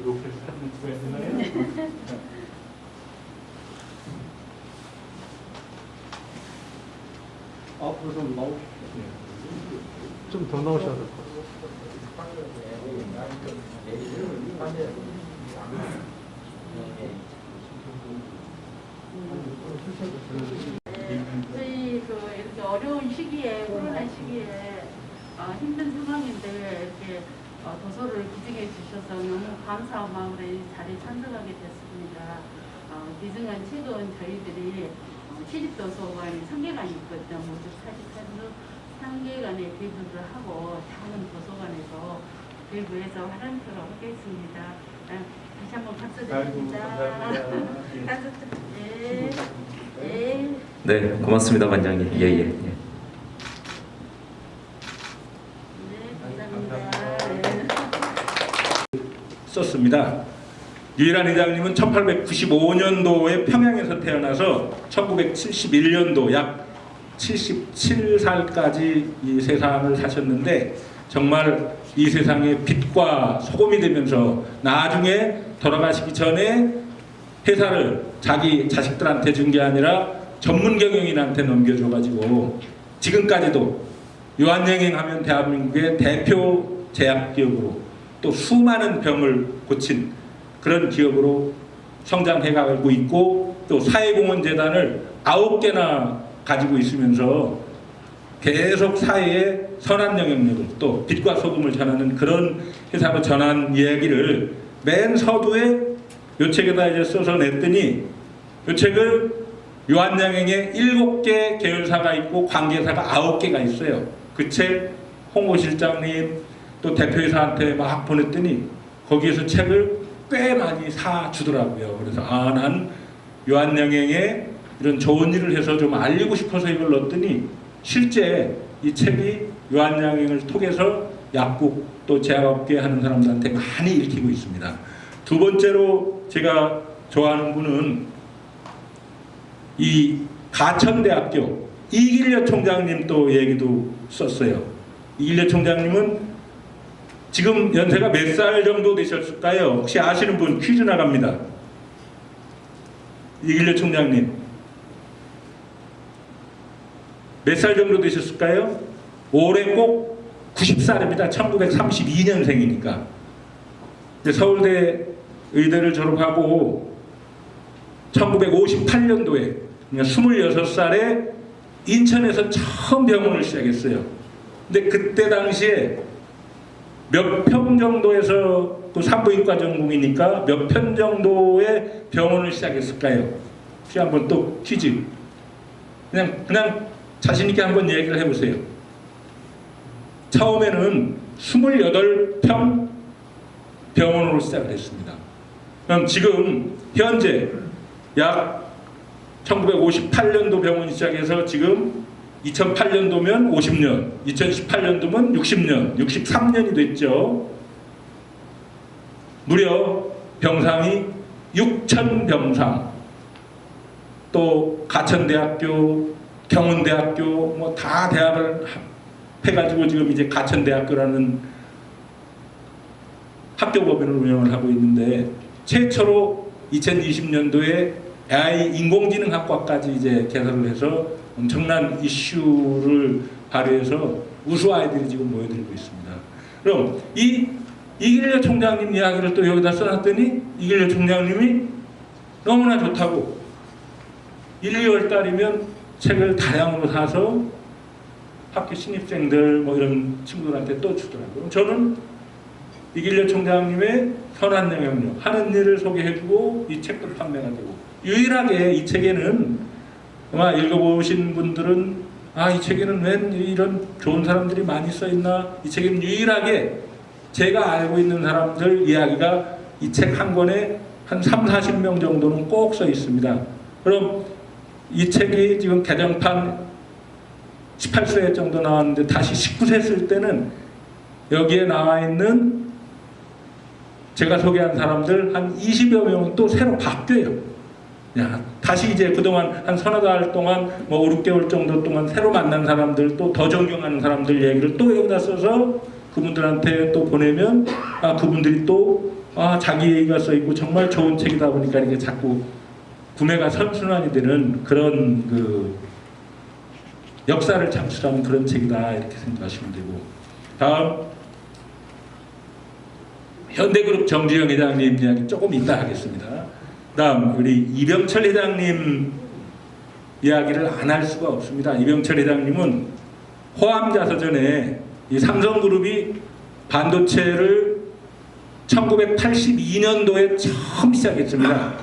이렇게 사진 찍어야 앞으로 좀 나오십시오. 좀 더 나오셔야 될 것 같아요. 저희 이렇게 어려운 시기에 코로나 시기에 힘든 상황인데 이렇게 도서를 기증해 주셔서 너무 감사한 마음으로 이 자리에 참석하게 됐습니다. 기증한 책은 저희들이 시립도서관이 3개관이 있거든요. 모두 43개관에 배부를 하고 작은 도서관에서 배부해서 활용토록 하겠습니다. 다시 한번 박수 드립니다. 네. 네. 네, 고맙습니다, 관장님. 예, 예. 예. 네, 감사합니다. 네. 썼습니다. 유일한 회장님은 1895년도에 평양에서 태어나서 1971년도 약 77살까지 이 세상을 사셨는데 정말 이 세상에 빛과 소금이 되면서 나중에 돌아가시기 전에 회사를 자기 자식들한테 준 게 아니라 전문 경영인한테 넘겨줘가지고 지금까지도 유한양행하면 대한민국의 대표 제약기업으로 또 수많은 병을 고친 그런 기업으로 성장해가고 있고 또 사회공헌재단을 9개나 가지고 있으면서 계속 사회에 선한 영향력을 또 빛과 소금을 전하는 그런 회사로 전한 이야기를 맨 서두에 요 책에다 이제 써서 냈더니 요 책을 유한양행에 7개 계열사가 있고 관계사가 9개가 있어요. 그 책 홍보실장님 또 대표이사한테 막 보냈더니 거기에서 책을 꽤 많이 사주더라고요. 그래서 난 유한양행에 이런 좋은 일을 해서 좀 알리고 싶어서 이걸 넣었더니 실제 이 책이 유한양행을 통해서 약국 또 제약업계 하는 사람들한테 많이 읽히고 있습니다. 두 번째로 제가 좋아하는 분은 이 가천대학교 이길려 총장님 또 얘기도 썼어요. 이길려 총장님은 지금 연세가 몇 살 정도 되셨을까요? 혹시 아시는 분 퀴즈 나갑니다. 이길려 총장님 몇 살 정도 되셨을까요? 올해 꼭 90살입니다. 1932년생이니까. 서울대 의대를 졸업하고 1958년도에 26살에 인천에서 처음 병원을 시작했어요. 근데 그때 당시에 몇 평 정도에서 또 산부인과 전공이니까 몇 편 정도의 병원을 시작했을까요? 혹시 한번 또 퀴즈. 그냥 자신있게 한번 얘기를 해보세요. 처음에는 28평 병원으로 시작을 했습니다. 그럼 지금 현재 약 1958년도 병원이 시작해서 지금 2008년도면 50년, 2018년도면 60년, 63년이 됐죠. 무려 병상이 6,000병상, 또 가천대학교, 경운대학교 뭐 다 대학을 해가지고 지금 이제 가천대학교라는 학교법인을 운영을 하고 있는데 최초로 2020년도에 AI 인공지능학과까지 이제 개설을 해서 엄청난 이슈를 발휘해서 우수 아이들이 지금 모여들고 있습니다. 그럼 이 이길려 총장님 이야기를 또 여기다 써놨더니 이길려 총장님이 너무나 좋다고 1, 2월 달이면 책을 다량으로 사서 학교 신입생들 뭐 이런 친구들한테 또 주더라고요. 저는 이길려 총장님의 선한 영향력 하는 일을 소개해주고 이 책도 판매가 되고 유일하게 이 책에는 아마 읽어보신 분들은 이 책에는 웬 이런 좋은 사람들이 많이 써있나, 이 책에는 유일하게 제가 알고 있는 사람들 이야기가 이 책 한 권에 한 3, 40명 정도는 꼭 써 있습니다. 그럼 이 책이 지금 개정판 18세 정도 나왔는데 다시 19세 쓸 때는 여기에 나와 있는 제가 소개한 사람들 한 20여 명은 또 새로 바뀌어요. 야, 다시 이제 그동안 한 서너 달 동안 뭐 5, 6개월 정도 동안 새로 만난 사람들 또 더 존경하는 사람들 얘기를 또 여기다 써서 그분들한테 또 보내면 그분들이 또 자기 얘기가 써있고 정말 좋은 책이다 보니까 이게 자꾸 구매가 선순환이 되는 그런 그 역사를 창출하는 그런 책이다 이렇게 생각하시면 되고, 다음 현대그룹 정주영 회장님 이야기 조금 이따 하겠습니다. 다음 우리 이병철 회장님 이야기를 안 할 수가 없습니다. 이병철 회장님은 호암자서전에 이 삼성그룹이 반도체를 1982년도에 처음 시작했습니다.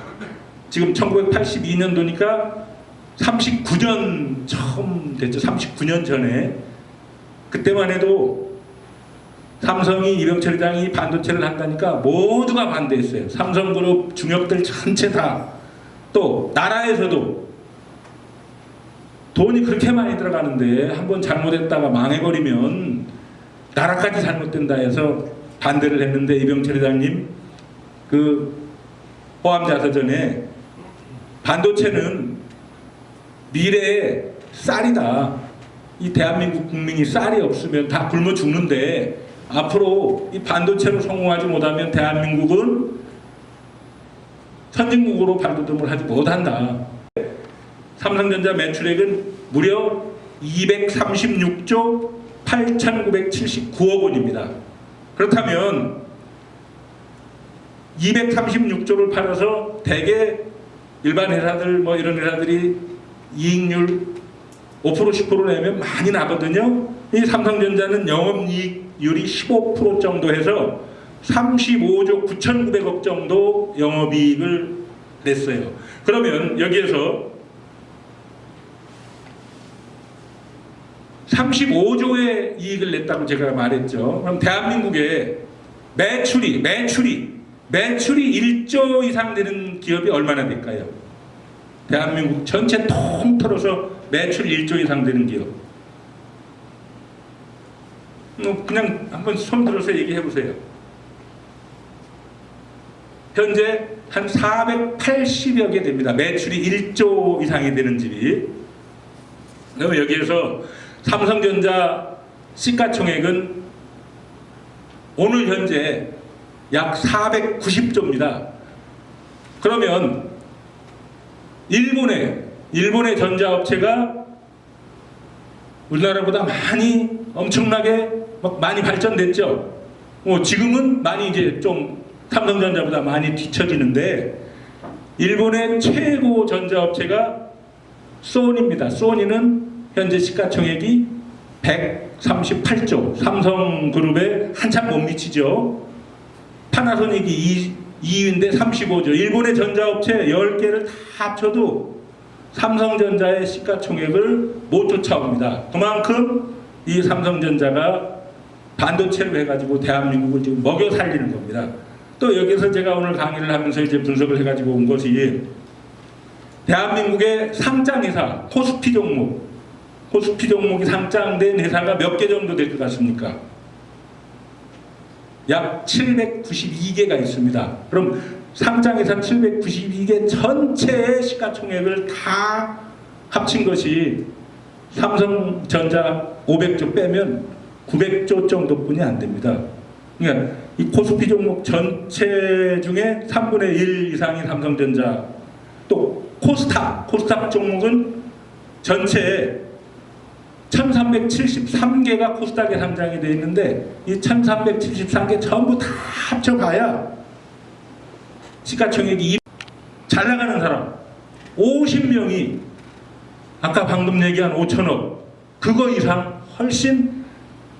지금 1982년도니까 39년 처음 됐죠. 39년 전에. 그때만 해도 삼성이 이병철 회장이 반도체를 한다니까 모두가 반대했어요. 삼성그룹 중역들 전체 다. 또 나라에서도 돈이 그렇게 많이 들어가는데 한번 잘못했다가 망해버리면 나라까지 잘못된다 해서 반대를 했는데, 이병철 회장님 그 호암자서전에 반도체는 미래의 쌀이다. 이 대한민국 국민이 쌀이 없으면 다 굶어 죽는데 앞으로 이 반도체로 성공하지 못하면 대한민국은 선진국으로 발돋움을 하지 못한다. 삼성전자 매출액은 무려 236조 8,979억 원입니다. 그렇다면 236조를 팔아서 대개 일반 회사들 뭐 이런 회사들이 이익률 5% 10% 내면 많이 나거든요. 이 삼성전자는 영업이익률이 15% 정도 해서 35조 9,900억 정도 영업이익을 냈어요. 그러면 여기에서 35조의 이익을 냈다고 제가 말했죠. 그럼 대한민국의 매출이 1조 이상 되는 기업이 얼마나 될까요? 대한민국 전체 통틀어서 매출 1조 이상 되는 기업. 그냥 한번 손 들어서 얘기해 보세요. 현재 한 480여 개 됩니다. 매출이 1조 이상이 되는 집이. 그러면 여기에서 삼성전자 시가총액은 오늘 현재 약 490조입니다. 그러면 일본의 전자업체가 우리나라보다 많이 엄청나게 많이 발전됐죠. 지금은 많이 이제 좀 삼성전자보다 많이 뒤처지는데, 일본의 최고 전자업체가 소니입니다. 소니는 현재 시가총액이 138조, 삼성그룹에 한참 못 미치죠. 파나소닉이 2위인데 35조. 일본의 전자업체 10개를 다 합쳐도 삼성전자의 시가총액을 못 쫓아옵니다. 그만큼 이 삼성전자가 반도체로 해가지고 대한민국을 지금 먹여 살리는 겁니다. 또 여기서 제가 오늘 강의를 하면서 이제 분석을 해가지고 온 것이, 대한민국의 상장회사 코스피 종목이 상장된 회사가 몇 개 정도 될 것 같습니까? 약 792개가 있습니다. 그럼 상장회사 792개 전체의 시가총액을 다 합친 것이 삼성전자 500조 빼면 900조 정도뿐이 안 됩니다. 그러니까 이 코스피 종목 전체 중에 3분의 1 이상이 삼성전자, 또 코스닥 종목은 전체에 1373개가 코스닥에 상장이 되어 있는데, 이 1373개 전부 다 합쳐봐야 시가총액이 잘 나가는 사람 50명이 아까 방금 얘기한 5천억 그거 이상 훨씬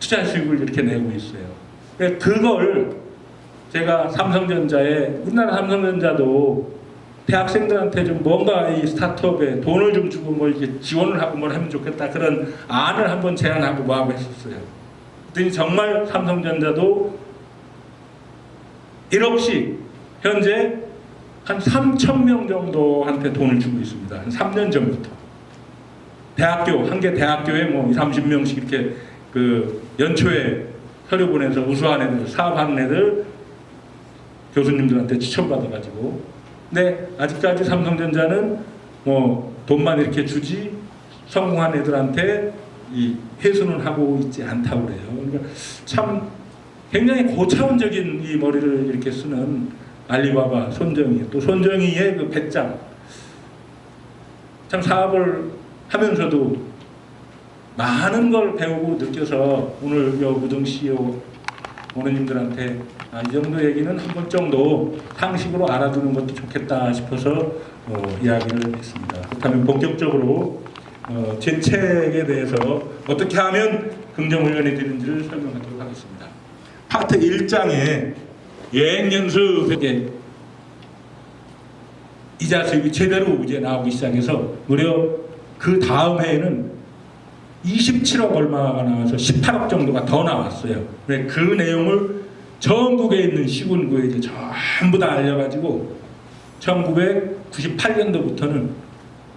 투자 수익을 이렇게 내고 있어요. 그걸 제가 우리나라 삼성전자도 대학생들한테 좀 뭔가 이 스타트업에 돈을 좀 주고 뭐 이렇게 지원을 하고 뭘 하면 좋겠다, 그런 안을 한번 제안하고 뭐하고 했었어요. 그랬더니 정말 삼성전자도 1억씩 현재 한 3,000명 정도한테 돈을 주고 있습니다. 한 3년 전부터. 대학교 한 개 대학교에 뭐 30명씩 이렇게 그 연초에 서류 보내서 우수한 애들, 사업하는 애들 교수님들한테 추천받아가지고. 근데 아직까지 삼성전자는 뭐 돈만 이렇게 주지 성공한 애들한테 이 회수는 하고 있지 않다고 그래요. 그러니까 참 굉장히 고차원적인 이 머리를 이렇게 쓰는 알리바바 손정희, 또 손정희의 그 배짱. 참 사업을 하면서도 많은 걸 배우고 느껴서 오늘 여 무정 CEO 어머님들한테 이 정도 얘기는 한 번 정도 상식으로 알아두는 것도 좋겠다 싶어서 이야기를 했습니다. 그렇다면 본격적으로 제 책에 대해서 어떻게 하면 긍정훈련이 되는지를 설명하도록 하겠습니다. 파트 1장에 여행연수에 이자 수입이 제대로 이제 나오기 시작해서 무려 그 다음 해에는 27억 얼마가 나와서 18억 정도가 더 나왔어요. 그 내용을 전국에 있는 시군구에 이제 전부 다 알려가지고 1998년도부터는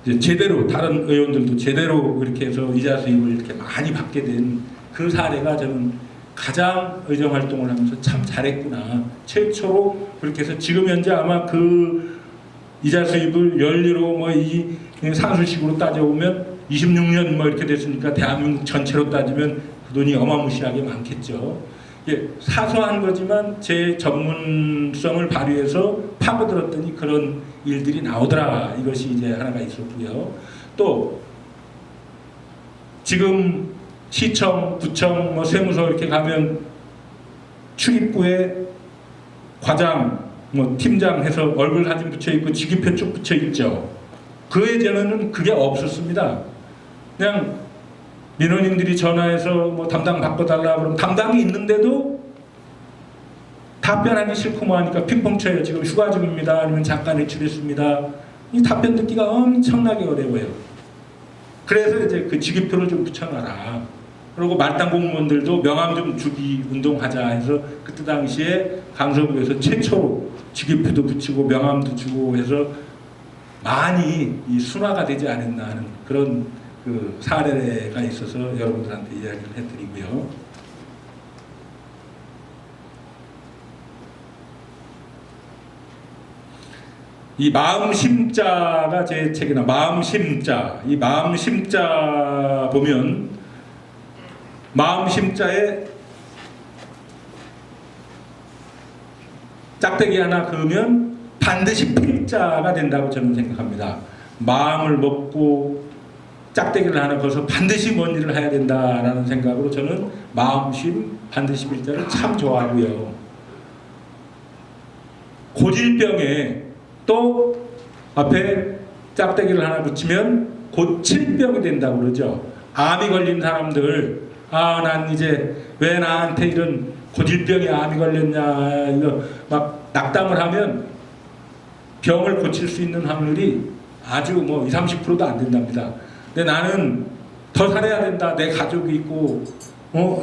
이제 제대로 다른 의원들도 제대로 그렇게 해서 이자 수입을 이렇게 많이 받게 된 그 사례가 저는 가장 의정 활동을 하면서 참 잘했구나. 최초로 그렇게 해서 지금 현재 아마 그 이자 수입을 연리로 뭐 이 상수식으로 따져보면 26년 뭐 이렇게 됐으니까 대한민국 전체로 따지면 그 돈이 어마무시하게 많겠죠. 예, 사소한 거지만 제 전문성을 발휘해서 파고들었더니 그런 일들이 나오더라. 이것이 이제 하나가 있었고요. 또 지금 시청, 구청, 뭐 세무서 이렇게 가면 출입구에 과장, 뭐 팀장 해서 얼굴 사진 붙여 있고 직위표 쭉 붙여 있죠. 그 예전에는 그게 없었습니다. 그냥 민원인들이 전화해서 뭐 담당 바꿔달라 그러면 담당이 있는데도 답변하기 싫고 뭐 하니까 핑퐁 쳐요. 지금 휴가 중입니다. 아니면 잠깐 외출했습니다. 이 답변 듣기가 엄청나게 어려워요. 그래서 이제 그 직위표를 좀 붙여놔라. 그리고 말단 공무원들도 명함 좀 주기 운동하자 해서 그때 당시에 강서구에서 최초로 직위표도 붙이고 명함도 주고 해서 많이 이 순화가 되지 않았나 하는 그런 그 사례가 있어서 여러분들한테 이야기를 해드리고요. 이 마음심자가 제 책이나 마음심자, 이 마음심자 보면 마음심자에 짝대기 하나 그으면 반드시 필자가 된다고 저는 생각합니다. 마음을 먹고 짝대기를 하나 그어서 반드시 뭔 일을 해야 된다라는 생각으로 저는 마음심 반드시 필자를 참 좋아하고요. 고질병에 또 앞에 짝대기를 하나 붙이면 고칠병이 된다고 그러죠. 암이 걸린 사람들 난 이제 왜 나한테 이런 고질병이 암이 걸렸냐 이거 막 낙담을 하면 병을 고칠 수 있는 확률이 아주 뭐 20-30%도 안 된답니다. 근데 나는 더 살아야 된다. 내 가족이 있고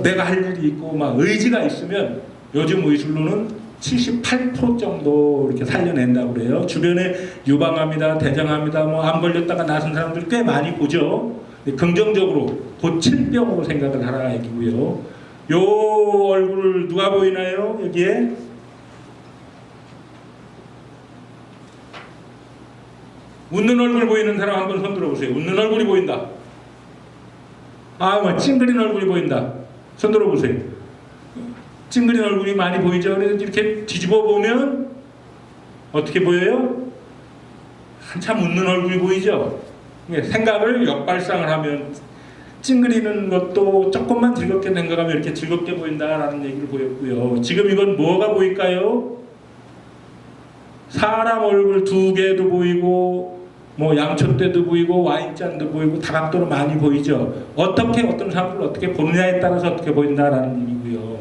내가 할 일이 있고 막 의지가 있으면 요즘 의술로는 78% 정도 이렇게 살려낸다고 그래요. 주변에 유방암이다, 대장암이다, 뭐 암 걸렸다가 나선 사람들 꽤 많이 보죠. 긍정적으로 고칠병으로 생각을 하라 얘기고요. 요 얼굴 누가 보이나요? 여기에 웃는 얼굴 보이는 사람 한번 손 들어보세요. 웃는 얼굴이 보인다. 뭐 찡그린 얼굴이 보인다. 손 들어보세요. 찡그린 얼굴이 많이 보이죠. 그래서 이렇게 뒤집어 보면 어떻게 보여요? 한참 웃는 얼굴이 보이죠. 생각을 역발상을 하면 찡그리는 것도 조금만 즐겁게 생각하면 이렇게 즐겁게 보인다라는 얘기를 보였고요. 지금 이건 뭐가 보일까요? 사람 얼굴 두 개도 보이고 뭐 양초대도 보이고 와인잔도 보이고 다각도로 많이 보이죠. 어떻게 어떤 사람을 어떻게 보느냐에 따라서 어떻게 보인다라는 얘기고요.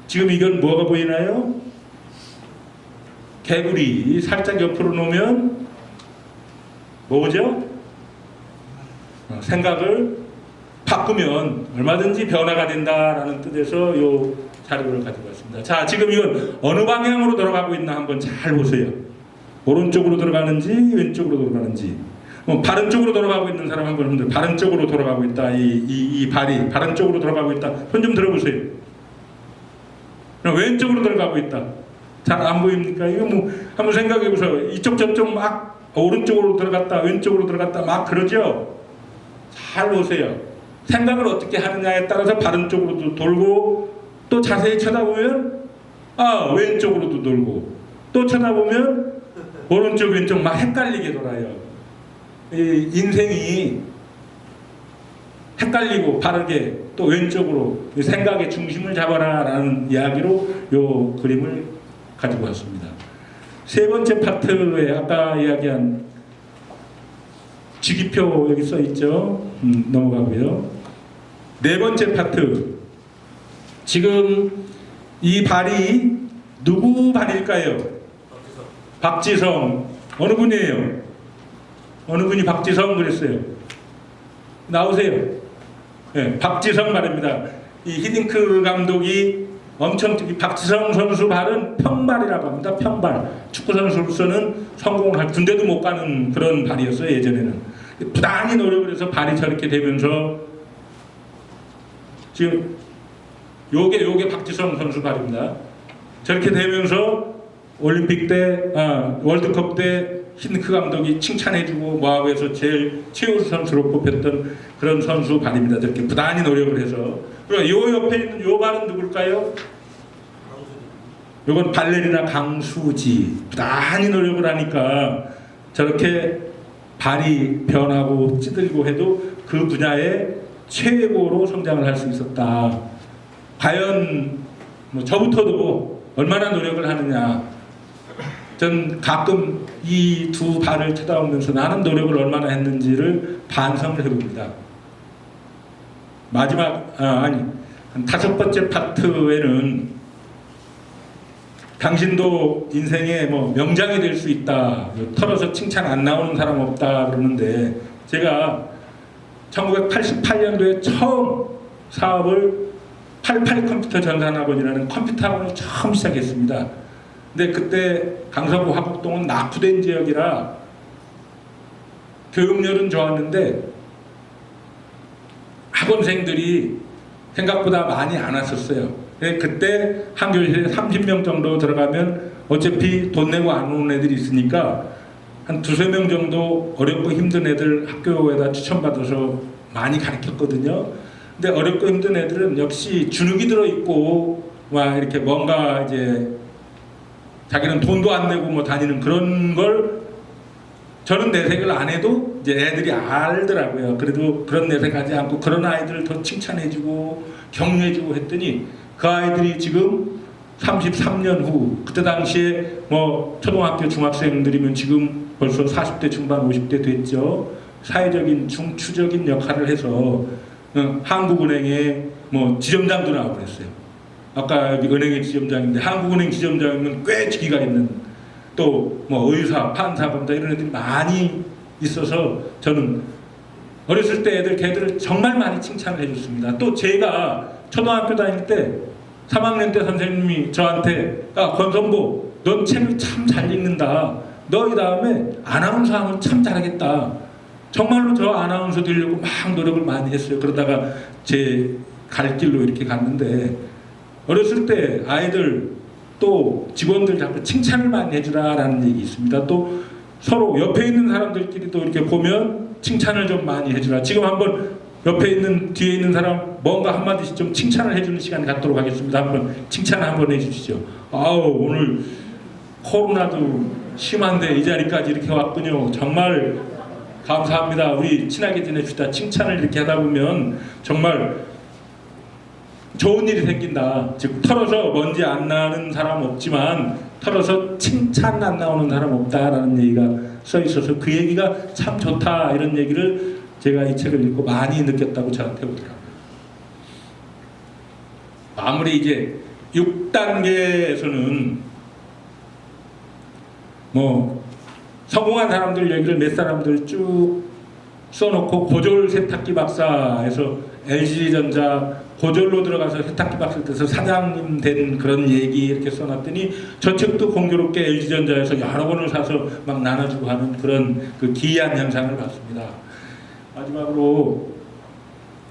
지금 이건 뭐가 보이나요? 개구리 살짝 옆으로 놓으면 뭐죠? 생각을 바꾸면 얼마든지 변화가 된다라는 뜻에서 이 자료를 가지고 왔습니다. 자, 지금 이건 어느 방향으로 돌아가고 있나 한번 잘 보세요. 오른쪽으로 들어가는지 왼쪽으로 들어가는지. 바른 쪽으로 돌아가고 있는 사람 한번 흔들. 바른 쪽으로 돌아가고 있다. 이 발이 바른 쪽으로 돌아가고 있다. 손 좀 들어보세요. 왼쪽으로 돌아가고 있다. 잘 안 보입니까? 이거 뭐 한번 생각해 보세요. 이쪽 저쪽 막 오른쪽으로 들어갔다 왼쪽으로 들어갔다 막 그러죠. 잘 보세요. 생각을 어떻게 하느냐에 따라서 바른 쪽으로도 돌고 또 자세히 쳐다보면 왼쪽으로도 돌고 또 쳐다보면 오른쪽 왼쪽 막 헷갈리게 돌아요. 이 인생이 헷갈리고 바르게 또 왼쪽으로 생각의 중심을 잡아라 라는 이야기로 요 그림을 가지고 왔습니다. 세 번째 파트에 아까 이야기한 직위표 여기 써 있죠. 넘어가고요. 네 번째 파트. 지금 이 발이 누구 발일까요? 박지성. 어느 분이에요? 어느 분이 박지성 그랬어요? 나오세요. 네, 박지성 발입니다. 이 히딩크 감독이 엄청 박지성 선수 발은 평발이라고 합니다. 평발. 축구 선수로서는 성공을 할 군대도 못 가는 그런 발이었어요. 예전에는. 부단히 노력을 해서 발이 저렇게 되면서 지금 요게 박지성 선수 발입니다. 저렇게 되면서 올림픽 때 월드컵 때 히딩크 감독이 칭찬해주고 뭐하고 해서 제일 최우수 선수로 뽑혔던 그런 선수 발입니다. 저렇게 부단히 노력을 해서. 그리고 요 옆에 있는 요 발은 누굴까요? 요건 발레리나 강수지. 부단히 노력을 하니까 저렇게 발이 변하고 찌들고 해도 그 분야에 최고로 성장을 할 수 있었다. 과연 뭐 저부터도 얼마나 노력을 하느냐. 전 가끔 이 두 발을 쳐다보면서 나는 노력을 얼마나 했는지를 반성을 해봅니다. 마지막 한 다섯 번째 파트에는 당신도 인생에 뭐 명장이 될 수 있다. 털어서 칭찬 안 나오는 사람 없다 그러는데 제가 1988년도에 처음 사업을 88 컴퓨터 전산학원이라는 컴퓨터 학원을 처음 시작했습니다. 근데 그때 강서구 화곡동은 낙후된 지역이라 교육열은 좋았는데 학원생들이 생각보다 많이 안 왔었어요. 그때 한 교실에 30명 정도 들어가면 어차피 돈 내고 안 오는 애들이 있으니까 한 두세 명 정도 어렵고 힘든 애들 학교에다 추천받아서 많이 가르쳤거든요. 근데 어렵고 힘든 애들은 역시 주눅이 들어있고 막 이렇게 뭔가 이제 자기는 돈도 안 내고 뭐 다니는 그런 걸 저는 내색을 안 해도 이제 애들이 알더라고요. 그래도 그런 내색하지 않고 그런 아이들을 더 칭찬해주고 격려해주고 했더니 그 아이들이 지금 33년 후 그때 당시에 뭐 초등학교 중학생들이면 지금 벌써 40대 중반 50대 됐죠. 사회적인 중추적인 역할을 해서 한국은행에 뭐 지점장도 나오고 그랬어요. 아까 여기 은행의 지점장인데 한국은행 지점장이면 꽤 직위가 있는 또 뭐 의사, 판사, 검사 이런 애들이 많이 있어서 저는 어렸을 때 걔들을 정말 많이 칭찬을 해줬습니다. 또 제가 초등학교 다닐 때 3학년 때 선생님이 저한테 권선보 넌 책을 참 잘 읽는다. 너 이 다음에 아나운서 하면 참 잘하겠다. 정말로 저 아나운서 되려고 막 노력을 많이 했어요. 그러다가 제 갈 길로 이렇게 갔는데 어렸을 때 아이들 또 직원들 자꾸 칭찬을 많이 해주라라는 얘기 있습니다. 또 서로 옆에 있는 사람들끼리도 이렇게 보면 칭찬을 좀 많이 해주라. 지금 한번 옆에 있는 뒤에 있는 사람 뭔가 한마디씩 좀 칭찬을 해주는 시간 갖도록 하겠습니다. 한번 칭찬 한번 해주시죠. 아우 오늘 코로나도 심한데 이 자리까지 이렇게 왔군요. 정말 감사합니다. 우리 친하게 지내주다 칭찬을 이렇게 하다 보면 정말 좋은 일이 생긴다. 즉 털어서 먼지 안 나는 사람 없지만 털어서 칭찬 안 나오는 사람 없다라는 얘기가 써 있어서 그 얘기가 참 좋다 이런 얘기를 제가 이 책을 읽고 많이 느꼈다고 저한테 오더라고요. 아무리 이제 6단계에서는 뭐 성공한 사람들 얘기를 몇 사람들 쭉 써놓고 고졸 세탁기 박사에서 LG전자 고졸로 들어가서 세탁기 박스를 떼서 사장님 된 그런 얘기 이렇게 써놨더니 저측도 공교롭게 LG전자에서 여러 권을 사서 막 나눠주고 하는 그런 그 기이한 현상을 봤습니다. 마지막으로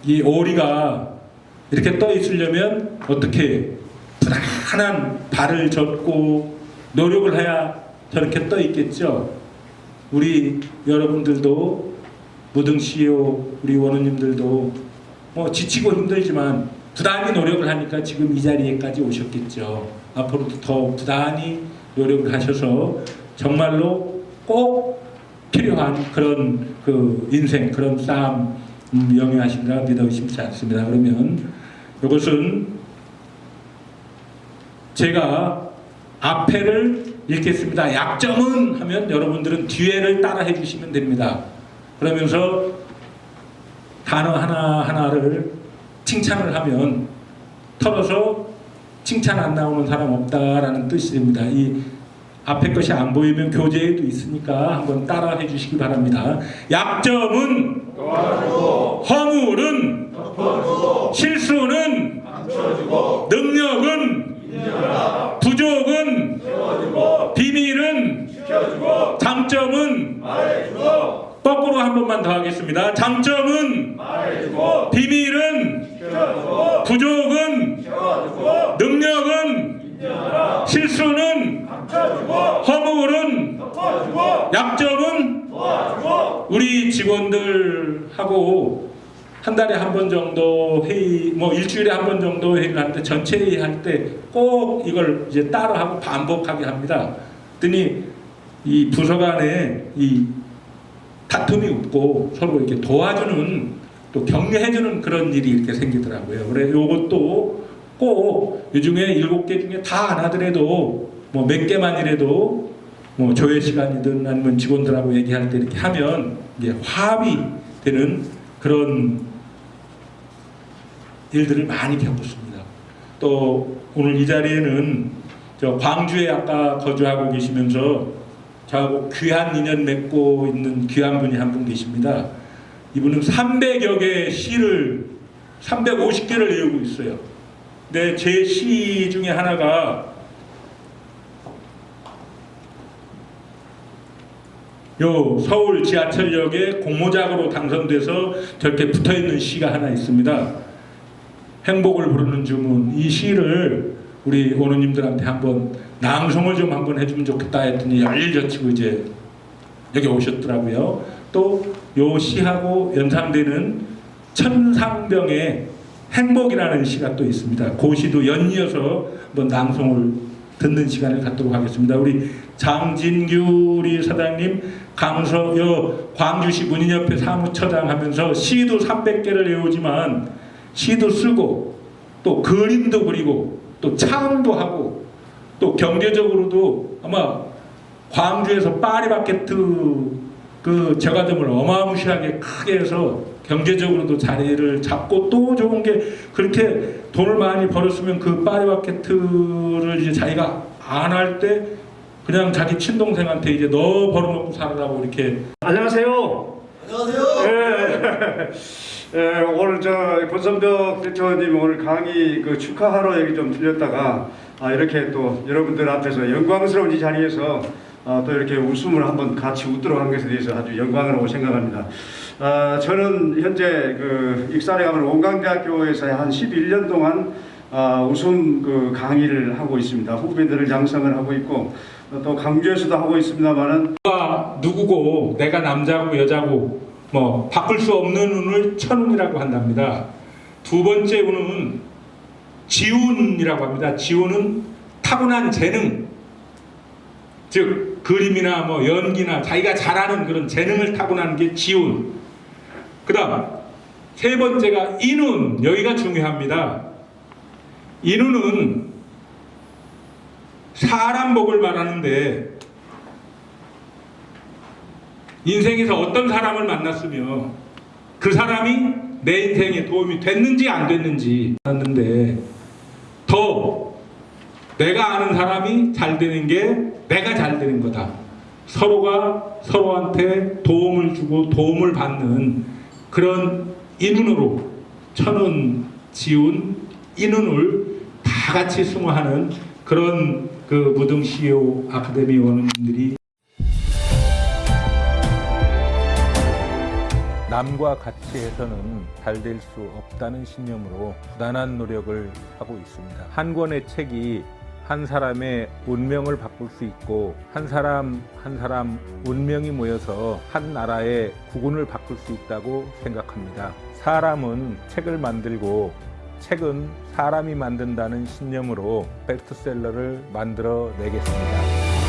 이 오리가 이렇게 떠 있으려면 어떻게 부단한 발을 젓고 노력을 해야 저렇게 떠 있겠죠. 우리 여러분들도 무등 CEO 우리 원우님들도 뭐 지치고 힘들지만 부단히 노력을 하니까 지금 이 자리에까지 오셨겠죠. 앞으로도 더 부단히 노력을 하셔서 정말로 꼭 필요한 그런 그 인생 그런 싸움 영위하시리라 믿어 의심치 않습니다. 그러면 이것은 제가 앞에를 읽겠습니다. 약점은 하면 여러분들은 뒤에를 따라 해주시면 됩니다. 그러면서 단어 하나하나를 칭찬을 하면 털어서 칭찬 안 나오는 사람 없다라는 뜻이 됩니다. 이 앞에 것이 안 보이면 교재에도 있으니까 한번 따라 해주시기 바랍니다. 약점은 도와주고, 허물은 덮어주고, 실수는 감춰주고, 능력은 인정하라, 부족은 채워주고, 비밀은 지켜주고, 장점은 말해주고. 거꾸로 한 번만 더 하겠습니다. 장점은 말해주고, 비밀은 지켜주고, 부족은 채워주고, 능력은 인정하라, 실수는 감춰주고, 허물은 덮어주고, 약점은 도와주고. 우리 직원들하고 한 달에 한 번 정도 회의, 뭐 일주일에 한 번 정도 회의를 하는데 전체 회의 할 때 꼭 이걸 이제 따로 하고 반복하게 합니다. 그랬더니 이 부서 간에 이 다툼이 없고 서로 이렇게 도와주는 또 격려해주는 그런 일이 이렇게 생기더라고요. 그래 요것도 꼭 이 중에 7개 중에 다 안 하더라도 뭐 몇 개만이라도 뭐 조회 시간이든 아니면 직원들하고 얘기할 때 이렇게 하면 이게 화합이 되는 그런 일들을 많이 겪었습니다. 또 오늘 이 자리에는 저 광주에 아까 거주하고 계시면서 저하고 귀한 인연 맺고 있는 귀한 분이 한 분 계십니다. 이분은 300여 개의 시를 350개를 외우고 있어요. 근데 제 시 중에 하나가 요 서울 지하철역에 공모작으로 당선돼서 저렇게 붙어있는 시가 하나 있습니다. 행복을 부르는 주문. 이 시를 우리 원우님들한테 한번 낭송을 좀 한번 해주면 좋겠다 했더니 열일젖히고 이제 여기 오셨더라고요. 또 요 시하고 연상되는 천상병의 행복이라는 시가 또 있습니다. 그 시도 연이어서 한번 낭송을 듣는 시간을 갖도록 하겠습니다. 우리 장진규 우리 사장님 광주시 문인협회 사무처장 하면서 시도 300개를 외우지만 시도 쓰고 또 그림도 그리고 또 창도 하고 또 경제적으로도 아마 광주에서 파리바게뜨 그 저가점을 어마무시하게 크게 해서 경제적으로도 자리를 잡고 또 좋은 게 그렇게 돈을 많이 벌었으면 그 파리바게뜨를 이제 자기가 안 할 때 그냥 자기 친동생한테 이제 너 벌어먹고 살으라고 이렇게. 안녕하세요. 안녕하세요. 예, 오늘 저 권선벽 대표님 오늘 강의 그 축하하러 여기 좀 들렸다가 이렇게 또 여러분들 앞에서 영광스러운 이 자리에서 또 이렇게 웃음을 한번 같이 웃도록 한 것에 대해서 아주 영광이라고 생각합니다. 저는 현재 그 익산에 가면 원광대학교에서 한 11년 동안 웃음 그 강의를 하고 있습니다. 후배들을 양성을 하고 있고 또 강주에서도 하고 있습니다만은 누구고 내가 남자고 여자고 뭐 바꿀 수 없는 운을 천운이라고 한답니다. 두 번째 운은 지운이라고 합니다. 지운은 타고난 재능, 즉 그림이나 뭐 연기나 자기가 잘하는 그런 재능을 타고난 게 지운. 그다음 세 번째가 인운. 여기가 중요합니다. 인운은 사람 복을 말하는데 인생에서 어떤 사람을 만났으며 그 사람이 내 인생에 도움이 됐는지 안 됐는지 알았는데 더 내가 아는 사람이 잘 되는 게 내가 잘 되는 거다. 서로가 서로한테 도움을 주고 도움을 받는 그런 인운으로 천운, 지운, 인운을 다 같이 수모하는 그런 그 무등 CEO 아카데미 원원님들이 남과 같이 해서는 잘 될 수 없다는 신념으로 부단한 노력을 하고 있습니다. 한 권의 책이 한 사람의 운명을 바꿀 수 있고 한 사람 한 사람 운명이 모여서 한 나라의 국운을 바꿀 수 있다고 생각합니다. 사람은 책을 만들고 책은 사람이 만든다는 신념으로 베스트셀러를 만들어 내겠습니다.